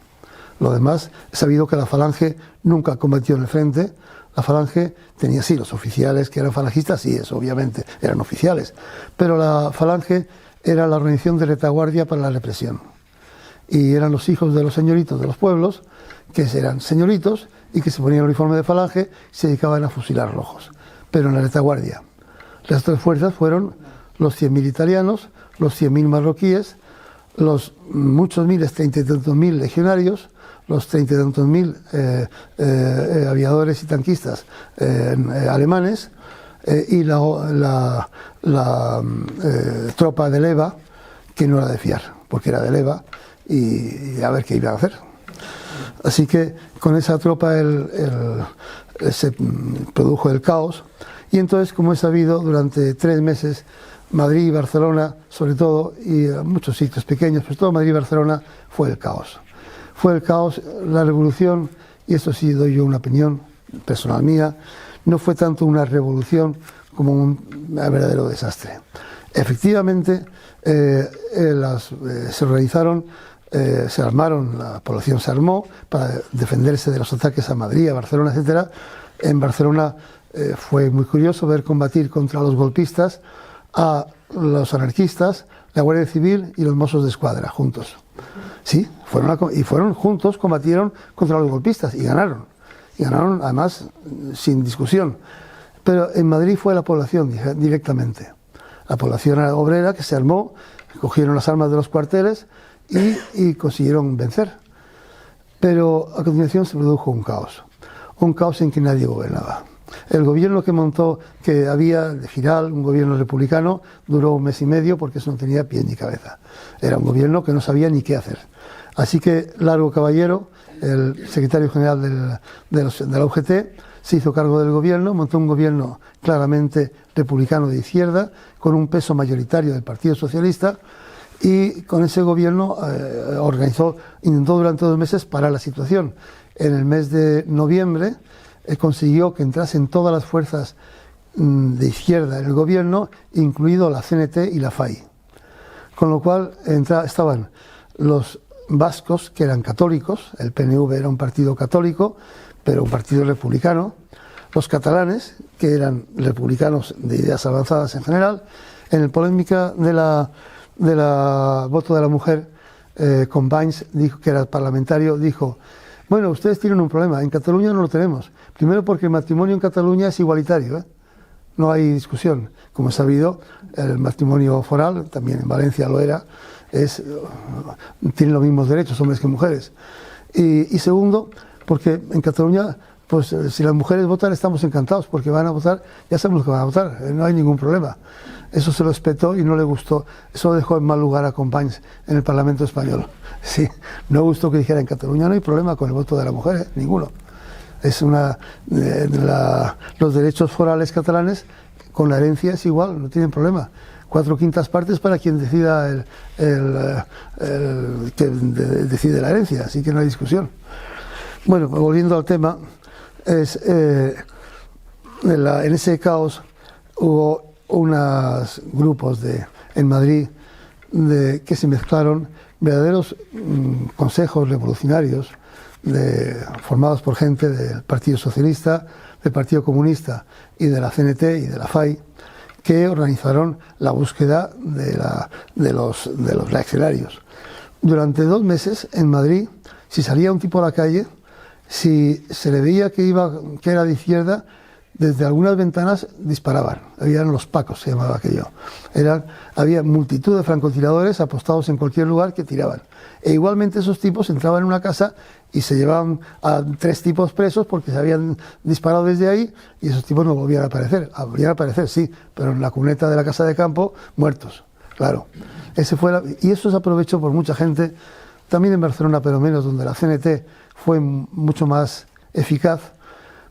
Lo demás, he sabido que la Falange nunca combatió en el frente. La Falange tenía, sí, los oficiales que eran falangistas, sí, eso obviamente, eran oficiales. Pero la Falange era la organización de retaguardia para la represión. Y eran los hijos de los señoritos de los pueblos, que eran señoritos y que se ponían el uniforme de falange y se dedicaban a fusilar rojos, pero en la retaguardia. Las otras fuerzas fueron los 100.000 italianos, los 100.000 marroquíes, los muchos miles, 30 y tantos mil legionarios, los 30 y tantos mil aviadores y tanquistas alemanes, y la tropa de leva, que no era de fiar, porque era de leva, y a ver qué iban a hacer. Así que con esa tropa se produjo el caos, y entonces, como he sabido, durante 3 meses, Madrid y Barcelona, sobre todo, y muchos sitios pequeños, pero todo Madrid y Barcelona fue el caos. Fue el caos, la revolución, y esto sí doy yo una opinión personal mía, no fue tanto una revolución como un verdadero desastre. Efectivamente, se organizaron, se armaron, la población se armó para defenderse de los ataques a Madrid, a Barcelona, etc. En Barcelona fue muy curioso ver combatir contra los golpistas a los anarquistas, la Guardia Civil y los Mossos de Escuadra, juntos. Sí, fueron juntos, combatieron contra los golpistas y ganaron. Y ganaron, además, sin discusión. Pero en Madrid fue la población directamente. La población obrera que se armó, cogieron las armas de los cuarteles y consiguieron vencer. Pero a continuación se produjo un caos en que nadie gobernaba. El gobierno que montó, que había de Giral, un gobierno republicano, duró 1 mes y medio porque eso no tenía pie ni cabeza. Era un gobierno que no sabía ni qué hacer. Así que Largo Caballero, el secretario general de la UGT, se hizo cargo del gobierno, montó un gobierno claramente republicano de izquierda, con un peso mayoritario del Partido Socialista, y con ese gobierno intentó durante 2 meses parar la situación. En el mes de noviembre consiguió que entrasen todas las fuerzas de izquierda en el gobierno, incluido la CNT y la FAI. Con lo cual estaban los vascos, que eran católicos, el PNV era un partido católico, pero un partido republicano, los catalanes, que eran republicanos de ideas avanzadas en general. En la polémica de la voto de la mujer, Companys, dijo, que era parlamentario, dijo: bueno, ustedes tienen un problema, en Cataluña no lo tenemos. Primero porque el matrimonio en Cataluña es igualitario, no hay discusión. Como es sabido, el matrimonio foral, también en Valencia lo era, tienen los mismos derechos hombres que mujeres. Y segundo, porque en Cataluña, pues si las mujeres votan estamos encantados, porque van a votar, ya sabemos que van a votar, no hay ningún problema. Eso se lo espetó y no le gustó, eso dejó en mal lugar a Companys en el Parlamento español. Sí, no gustó que dijera: en Cataluña no hay problema con el voto de la mujer, ninguno. Es los derechos forales catalanes con la herencia es igual, no tienen problema. 4/5 partes para quien decida decide la herencia, así que no hay discusión. Bueno, volviendo al tema, en ese caos hubo unos grupos en Madrid que se mezclaron, verdaderos consejos revolucionarios formados por gente del Partido Socialista, del Partido Comunista y de la CNT y de la FAI, que organizaron la búsqueda de los reaccionarios. Durante 2 meses en Madrid, si salía un tipo a la calle, si se le veía que era de izquierda, desde algunas ventanas disparaban. Habían los pacos, se llamaba aquello. Había multitud de francotiradores apostados en cualquier lugar que tiraban. E igualmente esos tipos entraban en una casa y se llevaban a 3 tipos presos porque se habían disparado desde ahí, y esos tipos no volvían a aparecer. Volvían a aparecer, sí, pero en la cuneta de la casa de campo, muertos. Claro. Y eso se aprovechó por mucha gente, también en Barcelona, pero menos, donde la CNT fue mucho más eficaz,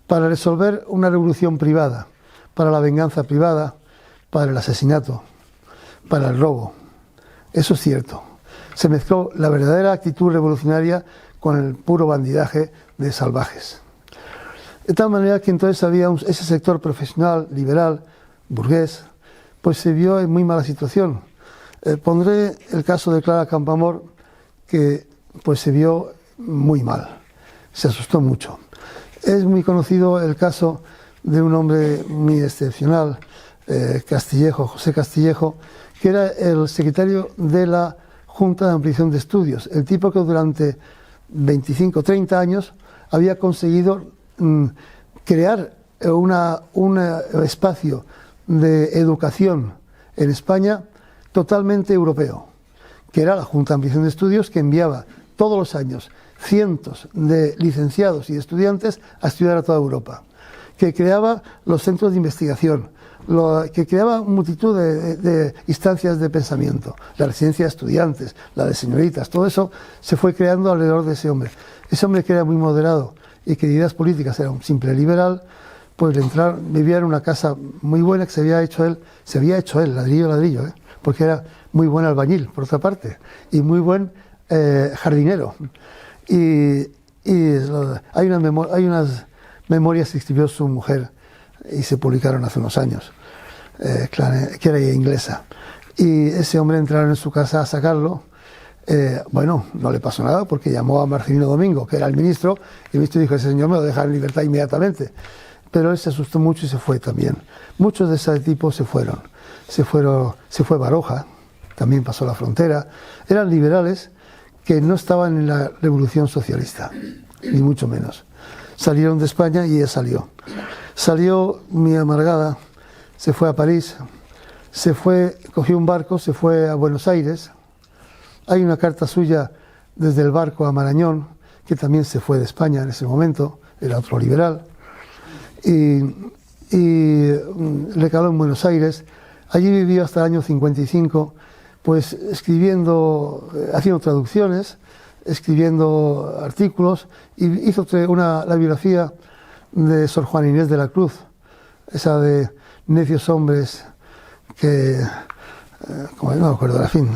para resolver una revolución privada, para la venganza privada, para el asesinato, para el robo. Eso es cierto. Se mezcló la verdadera actitud revolucionaria con el puro bandidaje de salvajes. De tal manera que entonces había ese sector profesional, liberal, burgués, pues se vio en muy mala situación. Pondré el caso de Clara Campoamor, que pues se vio muy mal, se asustó mucho. Es muy conocido el caso de un hombre muy excepcional, Castillejo, José Castillejo, que era el secretario de la Junta de Ampliación de Estudios, el tipo que durante 25 o 30 años había conseguido crear un espacio de educación en España totalmente europeo, que era la Junta de Ampliación de Estudios, que enviaba todos los años cientos de licenciados y estudiantes a estudiar a toda Europa, que creaba los centros de investigación, que creaba multitud de instancias de pensamiento, la residencia de estudiantes, la de señoritas, todo eso se fue creando alrededor de ese hombre. Ese hombre, que era muy moderado y que de ideas políticas era un simple liberal, pues vivía en una casa muy buena que se había hecho él, ladrillo a ladrillo, porque era muy buen albañil, por otra parte, y muy buen jardinero. Y hay unas memorias que escribió su mujer y se publicaron hace unos años, que era inglesa. Y ese hombre entraron en su casa a sacarlo. Bueno, no le pasó nada porque llamó a Marcelino Domingo, que era el ministro, y el ministro dijo: ese señor me lo deja en libertad inmediatamente. Pero él se asustó mucho y se fue también. Muchos de ese tipo se fueron. Se fue Baroja, también pasó la frontera. Eran liberales que no estaban en la revolución socialista, ni mucho menos. Salieron de España y ella salió. Salió muy amargada, se fue a París, cogió un barco, se fue a Buenos Aires. Hay una carta suya desde el barco a Marañón, que también se fue de España en ese momento, era otro liberal, y recaló en Buenos Aires. Allí vivió hasta el año 55, pues escribiendo, haciendo traducciones, escribiendo artículos, y hizo la biografía de Sor Juana Inés de la Cruz, esa de necios hombres que... como no me acuerdo, la fin,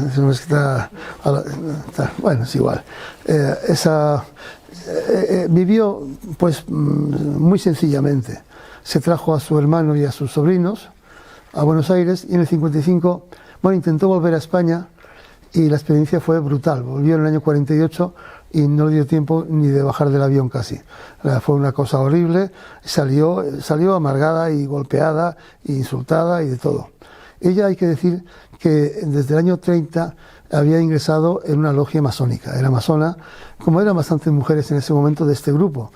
bueno, es igual. Vivió pues muy sencillamente. Se trajo a su hermano y a sus sobrinos a Buenos Aires, y en el 55, bueno, intentó volver a España, y la experiencia fue brutal. Volvió en el año 48 y no le dio tiempo ni de bajar del avión casi. Fue una cosa horrible. Salió amargada y golpeada e insultada y de todo. Ella, hay que decir que desde el año 30 había ingresado en una logia masónica, era masona, como eran bastantes mujeres en ese momento de este grupo.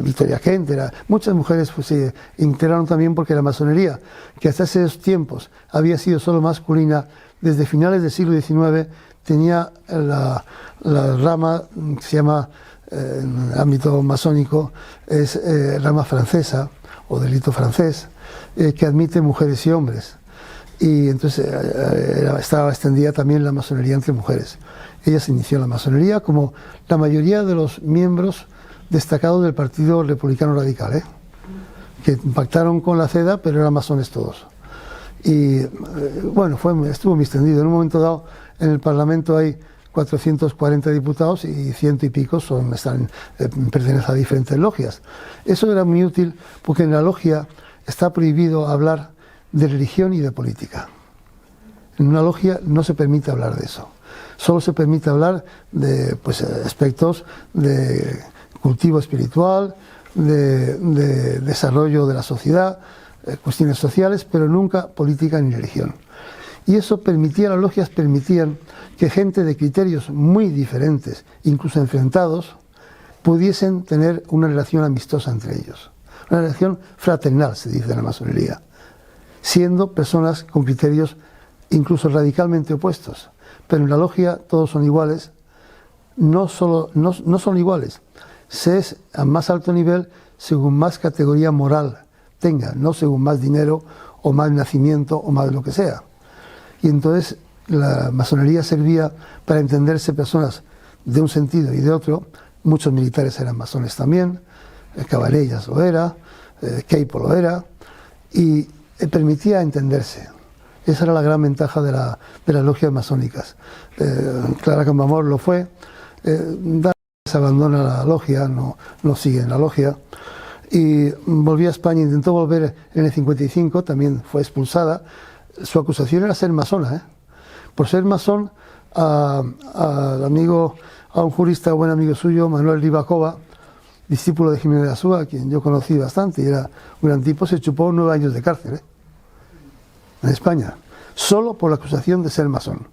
Victoria Kent, muchas mujeres pues, se integraron también, porque la masonería, que hasta esos tiempos había sido solo masculina, desde finales del siglo XIX tenía la rama que se llama, en el ámbito masónico, es rama francesa o delito francés, que admite mujeres y hombres. Y entonces estaba extendida también la masonería entre mujeres. Ella se inició en la masonería, como la mayoría de los miembros destacados del Partido Republicano Radical, que pactaron con la CEDA, pero eran masones todos. Y bueno, estuvo muy extendido. En un momento dado, en el Parlamento hay 440 diputados y 100 y pico pertenecen a diferentes logias. Eso era muy útil, porque en la logia está prohibido hablar de religión y de política. En una logia no se permite hablar de eso. Solo se permite hablar de aspectos de cultivo espiritual, de desarrollo de la sociedad, cuestiones sociales, pero nunca política ni religión. Y eso las logias permitían que gente de criterios muy diferentes, incluso enfrentados, pudiesen tener una relación amistosa entre ellos. Una relación fraternal, se dice en la masonería, siendo personas con criterios incluso radicalmente opuestos. Pero en la logia todos son iguales. No son iguales, se es a más alto nivel según más categoría moral tenga, no según más dinero o más nacimiento o más lo que sea. Y entonces la masonería servía para entenderse personas de un sentido y de otro. Muchos militares eran masones también, Cabanellas lo era, Queipo lo era, y permitía entenderse. Esa era la gran ventaja de las logias masónicas. Clara Campoamor lo fue. Se abandona la logia, no sigue en la logia, y volvió a España. Intentó volver en el 55, también fue expulsada. Su acusación era ser masona, por ser masón. A un jurista, buen amigo suyo, Manuel Ribacova, discípulo de Jiménez de Azúa, a quien yo conocí bastante y era un gran tipo, se chupó 9 años de cárcel en España. solo por la acusación de ser masón,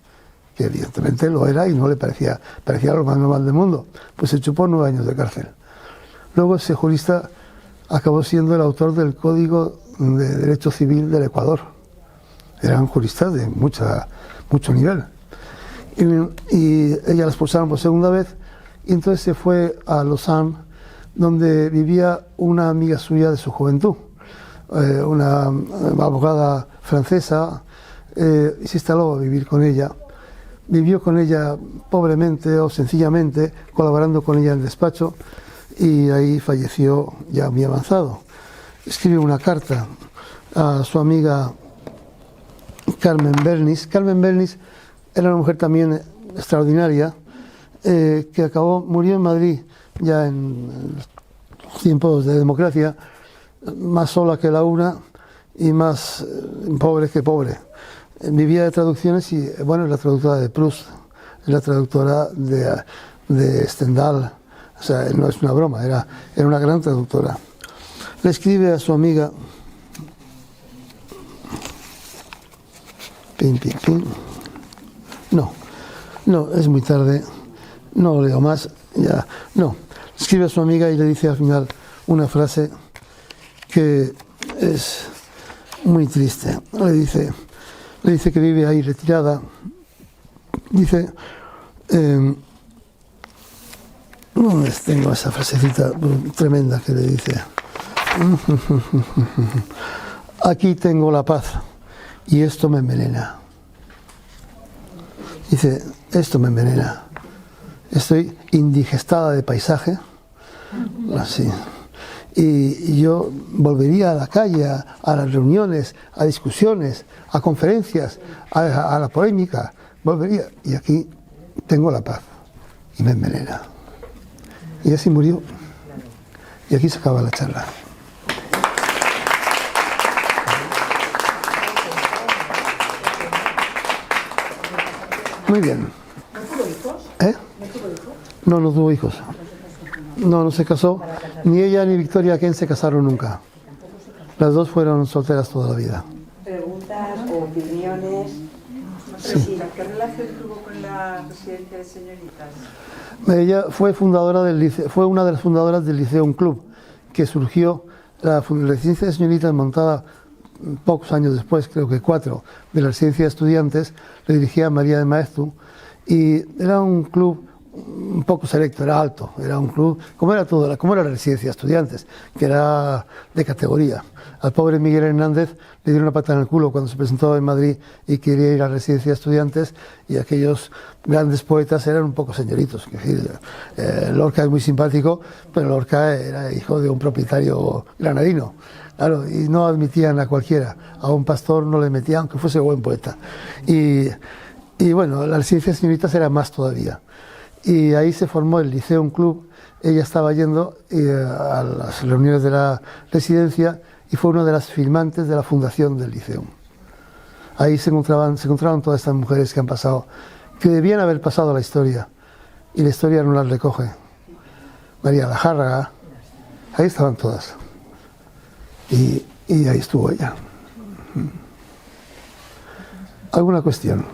que evidentemente lo era y no le parecía lo más normal del mundo. Pues se chupó 9 años de cárcel. Luego ese jurista acabó siendo el autor del Código de Derecho Civil del Ecuador. Era un jurista de mucho nivel. Y ella la expulsaron por segunda vez y entonces se fue a Lausanne, donde vivía una amiga suya de su juventud, una abogada francesa, y se instaló a vivir con ella. Vivió con ella pobremente o sencillamente, colaborando con ella en el despacho, y ahí falleció ya muy avanzado. Escribe una carta a su amiga Carmen Bernis. Carmen Bernis era una mujer también extraordinaria, que murió en Madrid ya en tiempos de democracia, más sola que la una y más pobre que pobre. Vivía de traducciones y, bueno, es la traductora de Proust, es la traductora de Stendhal, o sea, no es una broma, era una gran traductora. Le escribe a su amiga, no, es muy tarde, no leo más, ya, no. Escribe a su amiga y le dice al final una frase que es muy triste. Le dice que vive ahí retirada. Dice, tengo esa frasecita tremenda que le dice: aquí tengo la paz y esto me envenena. Dice, esto me envenena. Estoy indigestada de paisaje, así. Y yo volvería a la calle, a las reuniones, a discusiones, a conferencias, a la polémica, volvería. Y aquí tengo la paz y me envenena. Y así murió. Y aquí se acaba la charla. Muy bien. ¿No tuvo hijos? ¿Eh? ¿No tuvo hijos? No tuvo hijos. No se casó. Ni ella ni Victoria Kent se casaron nunca. Las dos fueron solteras toda la vida. Preguntas o opiniones. Sí. ¿Qué relación tuvo con la residencia de señoritas? Ella fue fundadora del liceo, fue una de las fundadoras del Liceum Club, que surgió, la residencia de señoritas montada pocos años después, creo que 4, de la residencia de estudiantes, le dirigía María de Maeztu, y era un club un poco selecto, era alto, era un club, como era la residencia de estudiantes, que era de categoría. Al pobre Miguel Hernández le dieron una pata en el culo cuando se presentó en Madrid y quería ir a la residencia de estudiantes, y aquellos grandes poetas eran un poco señoritos. Es decir, Lorca es muy simpático, pero Lorca era hijo de un propietario granadino, claro, y no admitían a cualquiera, a un pastor no le metían, aunque fuese buen poeta. Y bueno, la residencia de señoritas era más todavía. Y ahí se formó el Liceum Club. Ella estaba yendo a las reuniones de la residencia y fue una de las firmantes de la fundación del Liceum. Ahí se encontraron todas estas mujeres que han pasado, que debían haber pasado a la historia, y la historia no las recoge. María Lajárraga, ahí estaban todas. Y ahí estuvo ella. ¿Alguna cuestión?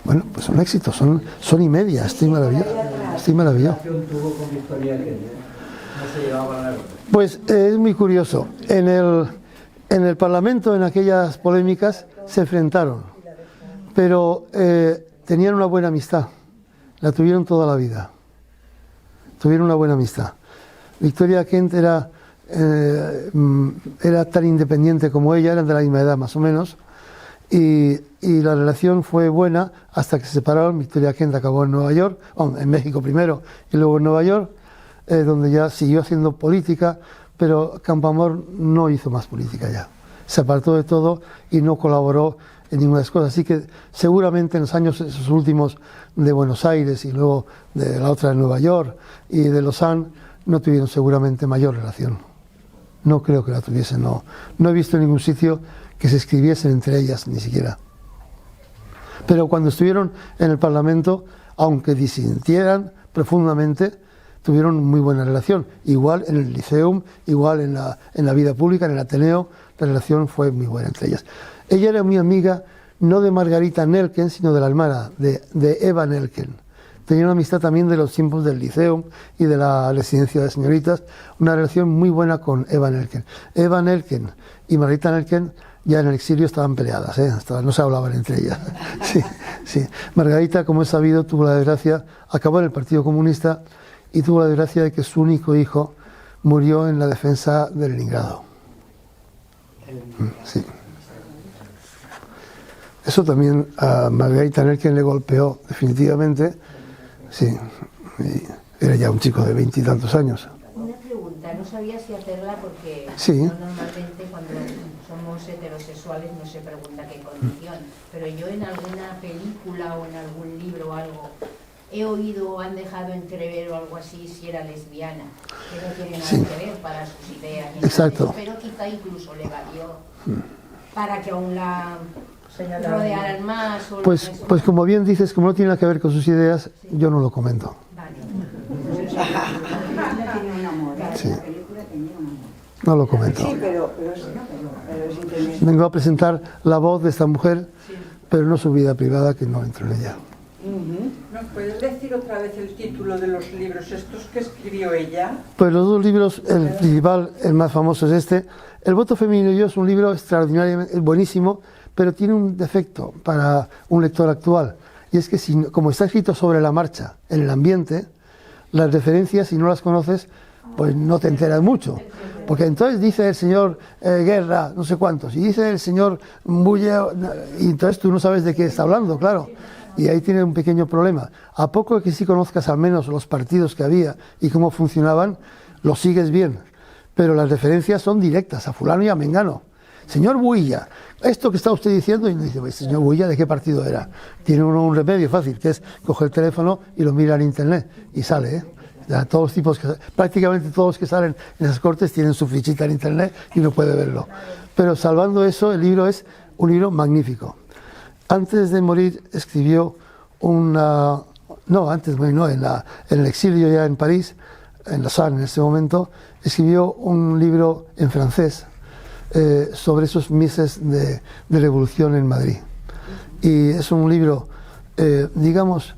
Bueno, pues son éxitos, son y media, estoy maravillado. Pues es muy curioso, en el Parlamento, en aquellas polémicas, se enfrentaron, pero tenían una buena amistad, la tuvieron toda la vida, tuvieron una buena amistad. Victoria Kent era tan independiente como ella, eran de la misma edad más o menos, y la relación fue buena hasta que se separaron. Victoria Kent acabó en Nueva York, en México primero y luego en Nueva York, donde ya siguió haciendo política, pero Campoamor no hizo más política ya. Se apartó de todo y no colaboró en ninguna de las cosas. Así que seguramente en los años esos últimos de Buenos Aires y luego de la otra de Nueva York y de Lausanne no tuvieron seguramente mayor relación. No creo que la tuviesen, no he visto en ningún sitio que se escribiesen entre ellas, ni siquiera. Pero cuando estuvieron en el Parlamento, aunque disintieran profundamente, tuvieron muy buena relación. Igual en el Liceum, igual en la vida pública, en el Ateneo, la relación fue muy buena entre ellas. Ella era muy amiga, no de Margarita Nelken, sino de la hermana, de Eva Nelken. Tenía una amistad también de los tiempos del Liceum y de la residencia de señoritas, una relación muy buena con Eva Nelken. Eva Nelken y Margarita Nelken ya en el exilio estaban peleadas, no se hablaban entre ellas. Sí, sí. Margarita, como es sabido, tuvo la desgracia, acabó en el Partido Comunista y tuvo la desgracia de que su único hijo murió en la defensa de Leningrado. Sí. Eso también a Margarita Nelken le golpeó definitivamente. Sí, era ya un chico de 20 y tantos años. Una pregunta, no sabía si hacerla porque sí. Normalmente cuando somos heterosexuales no se pregunta qué condición, pero yo en alguna película o en algún libro o algo he oído o han dejado entrever o algo así si era lesbiana, que no tiene nada que ver para sus ideas. Exacto. Pero quizá incluso le valió para que aún la rodearan más. O pues como bien dices, como no tiene nada que ver con sus ideas, yo no lo comento. Vale. Sí. No lo comento. Sí, pero es interesante. Vengo a presentar la voz de esta mujer, pero no su vida privada, que no entro en ella. ¿Nos puedes decir otra vez el título de los libros estos que escribió ella? Pues los dos libros, el principal, el más famoso es este. El voto femenino y yo es un libro extraordinariamente buenísimo, pero tiene un defecto para un lector actual. Y es que como está escrito sobre la marcha, en el ambiente, las referencias, si no las conoces, pues no te enteras mucho. Porque entonces dice el señor Guerra, no sé cuántos, y dice el señor Bulle, y entonces tú no sabes de qué está hablando, claro. Y ahí tiene un pequeño problema. A poco que sí conozcas al menos los partidos que había y cómo funcionaban, lo sigues bien. Pero las referencias son directas a fulano y a mengano. Señor Builla, esto que está usted diciendo, y dice, pues, señor Builla, ¿de qué partido era? Tiene uno un remedio fácil, que es coger el teléfono y lo mira en internet, y sale, ¿eh? Ya, todos los tipos prácticamente todos los que salen en esas cortes tienen su fichita en internet y uno puede verlo. Pero salvando eso, el libro es un libro magnífico. Antes de morir escribió una... No, antes de morir no, en el exilio ya en París, en Lausanne en ese momento, escribió un libro en francés sobre esos meses de revolución en Madrid. Y es un libro, digamos,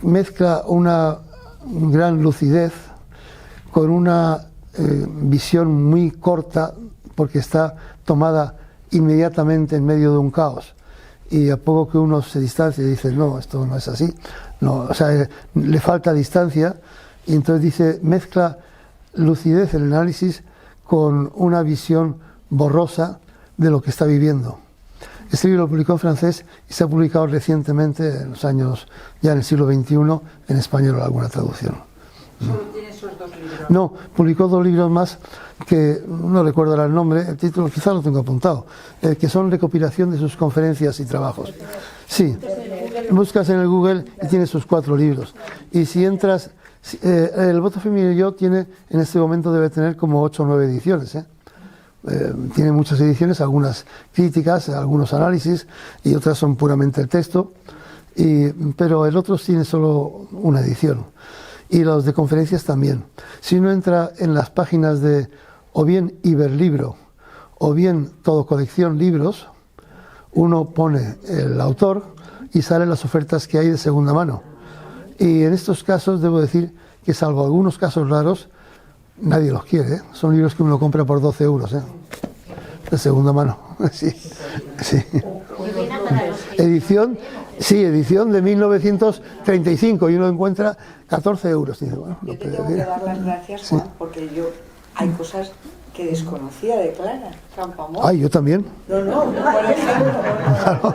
mezcla una gran lucidez con una visión muy corta, porque está tomada inmediatamente en medio de un caos. Y a poco que uno se distancia y dice, no, esto no es así, no, o sea, le falta distancia, y entonces dice, mezcla lucidez en el análisis con una visión borrosa de lo que está viviendo. Este libro lo publicó en francés y se ha publicado recientemente, en los años, ya en el siglo XXI, en español alguna traducción. ¿Solo tiene esos dos libros? No, publicó dos libros más que no recuerdo ahora el nombre, el título quizá lo tengo apuntado, que son recopilación de sus conferencias y trabajos. Sí, buscas en el Google y tiene sus 4 libros. Y si entras, el voto femenino y yo tiene, en este momento debe tener como 8 o 9 ediciones, tiene muchas ediciones, algunas críticas, algunos análisis y otras son puramente el texto, pero el otro tiene solo una edición. Y los de conferencias también. Si uno entra en las páginas de o bien Iberlibro o bien Todo Colección Libros, uno pone el autor y salen las ofertas que hay de segunda mano. Y en estos casos debo decir que, salvo algunos casos raros, nadie los quiere, ¿eh? Son libros que uno compra por 12 euros, ¿eh? De segunda mano. Sí, sí. Edición, sí, edición de 1935 y uno encuentra 14 euros. Dice, bueno, yo te tengo que dar las gracias, Juan, porque yo hay cosas que desconocía de Clara Campoamor. Ay, yo también. No, por ejemplo.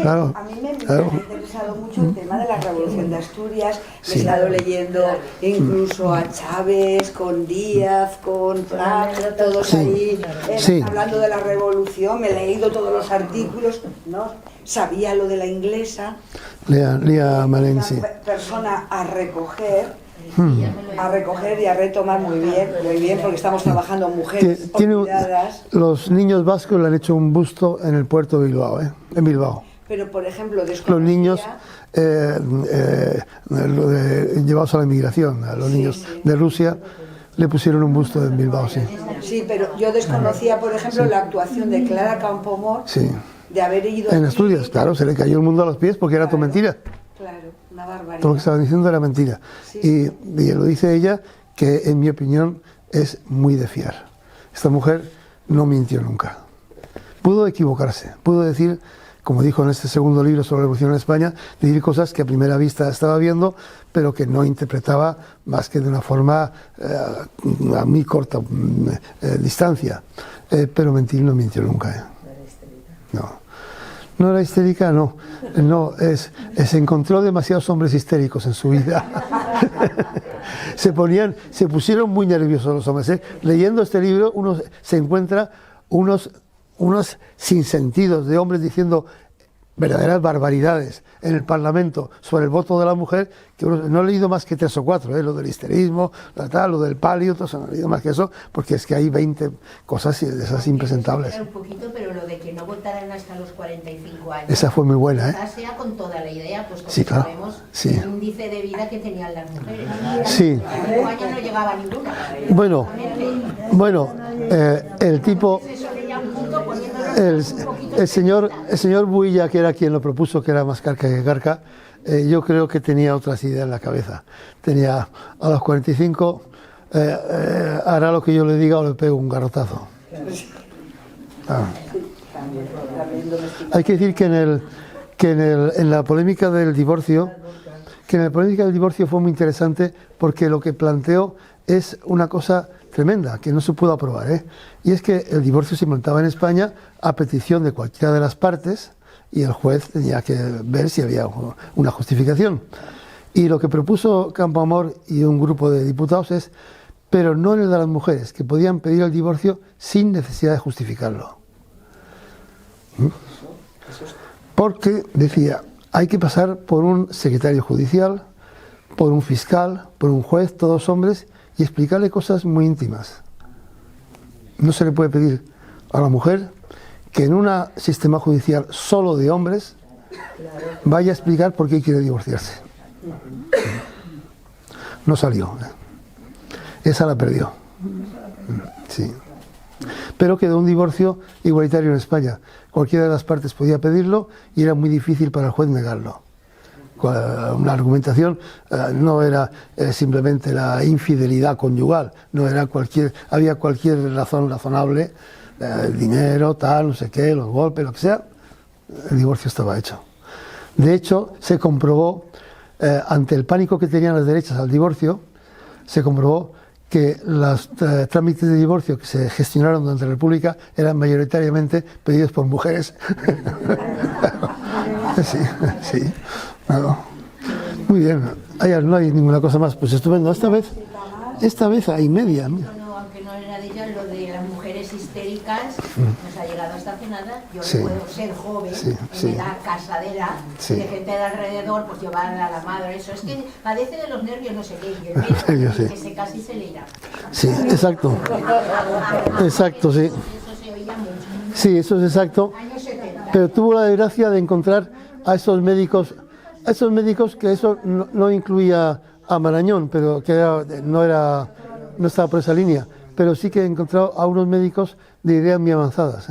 Claro. A mí me ha interesado mucho el tema de la Revolución de Asturias. Me he estado leyendo incluso a Chávez, con Díaz, con Prat, todos ahí hablando de la Revolución. Me he leído todos los artículos, ¿no? Sabía lo de la inglesa. Lea Malén, sí. Una persona a recoger y a retomar muy bien, porque estamos trabajando mujeres olvidadas. Los niños vascos le han hecho un busto en el puerto de Bilbao, en Bilbao. Pero, por ejemplo, los niños llevados a la inmigración, a los niños de Rusia, le pusieron un busto en Bilbao, sí. Sí, pero yo desconocía, por ejemplo, la actuación de Clara Campoamor, de haber ido en Asturias, claro, se le cayó el mundo a los pies porque era todo mentira. Claro, una barbaridad. Todo lo que estaban diciendo era mentira. Y lo dice ella, que en mi opinión es muy de fiar. Esta mujer no mintió nunca. Pudo equivocarse, pudo decir, como dijo en este segundo libro sobre la Revolución en España, decir cosas que a primera vista estaba viendo, pero que no interpretaba más que de una forma a muy corta distancia. Pero mentir no mintió nunca. No era histérica, no. Se encontró demasiados hombres histéricos en su vida. Se pusieron muy nerviosos los hombres. Leyendo este libro uno se encuentra unos sinsentidos de hombres diciendo verdaderas barbaridades en el Parlamento sobre el voto de la mujer, que no he leído más que 3 o 4, lo del histerismo, lo del palio, no he leído más que eso, porque es que hay 20 cosas de esas impresentables. Un poquito, pero lo de que no votaran hasta los 45 años. Esa fue muy buena, Quizás sea con toda la idea, pues como claro, sabemos el índice de vida que tenían las mujeres. Sí. A 5 años no llegaba ninguna. Bueno, el tipo... El señor Builla, que era quien lo propuso, que era más carca que carca, yo creo que tenía otras ideas en la cabeza. Tenía a los 45, hará lo que yo le diga o le pego un garrotazo. Hay que decir que en la polémica del divorcio, fue muy interesante porque lo que planteó es una cosa tremenda, que no se pudo aprobar, y es que el divorcio se implantaba en España a petición de cualquiera de las partes y el juez tenía que ver si había una justificación. Y lo que propuso Campoamor y un grupo de diputados es, pero no en el de las mujeres, que podían pedir el divorcio sin necesidad de justificarlo. Porque, decía, hay que pasar por un secretario judicial, por un fiscal, por un juez, todos hombres, y explicarle cosas muy íntimas. No se le puede pedir a la mujer que en un sistema judicial solo de hombres vaya a explicar por qué quiere divorciarse. No salió. Esa la perdió. Sí. Pero quedó un divorcio igualitario en España. Cualquiera de las partes podía pedirlo y era muy difícil para el juez negarlo. Una argumentación no era simplemente la infidelidad conyugal, no era había cualquier razón razonable, el dinero, tal, no sé qué, los golpes, lo que sea, el divorcio estaba hecho. De hecho, se comprobó, ante el pánico que tenían las derechas al divorcio, se comprobó que los trámites de divorcio que se gestionaron durante la República eran mayoritariamente pedidos por mujeres. Sí. Claro. Muy bien, no hay ninguna cosa más, pues estupendo. Esta vez hay media. No, aunque no era de ella, lo de las mujeres histéricas nos ha llegado hasta hace nada. Yo no puedo ser joven, en edad casadera, de gente de alrededor, pues llevar a la madre, eso es que padece de los nervios, no sé qué, y el médico, que se casi se le irá. Sí, exacto. Exacto, sí. Eso se oía mucho. Sí, eso es exacto. Pero tuvo la desgracia de encontrar a esos médicos que eso no incluía a Marañón, pero que no estaba por esa línea, pero sí que he encontrado a unos médicos de ideas muy avanzadas.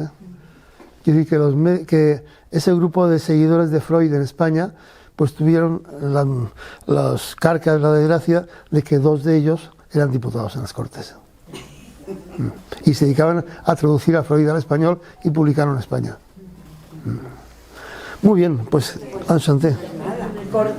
Quiero decir que ese grupo de seguidores de Freud en España pues tuvieron las carcas, la desgracia de que 2 de ellos eran diputados en las Cortes y se dedicaban a traducir a Freud al español y publicaron en España. Muy bien, pues enchanté. Corto.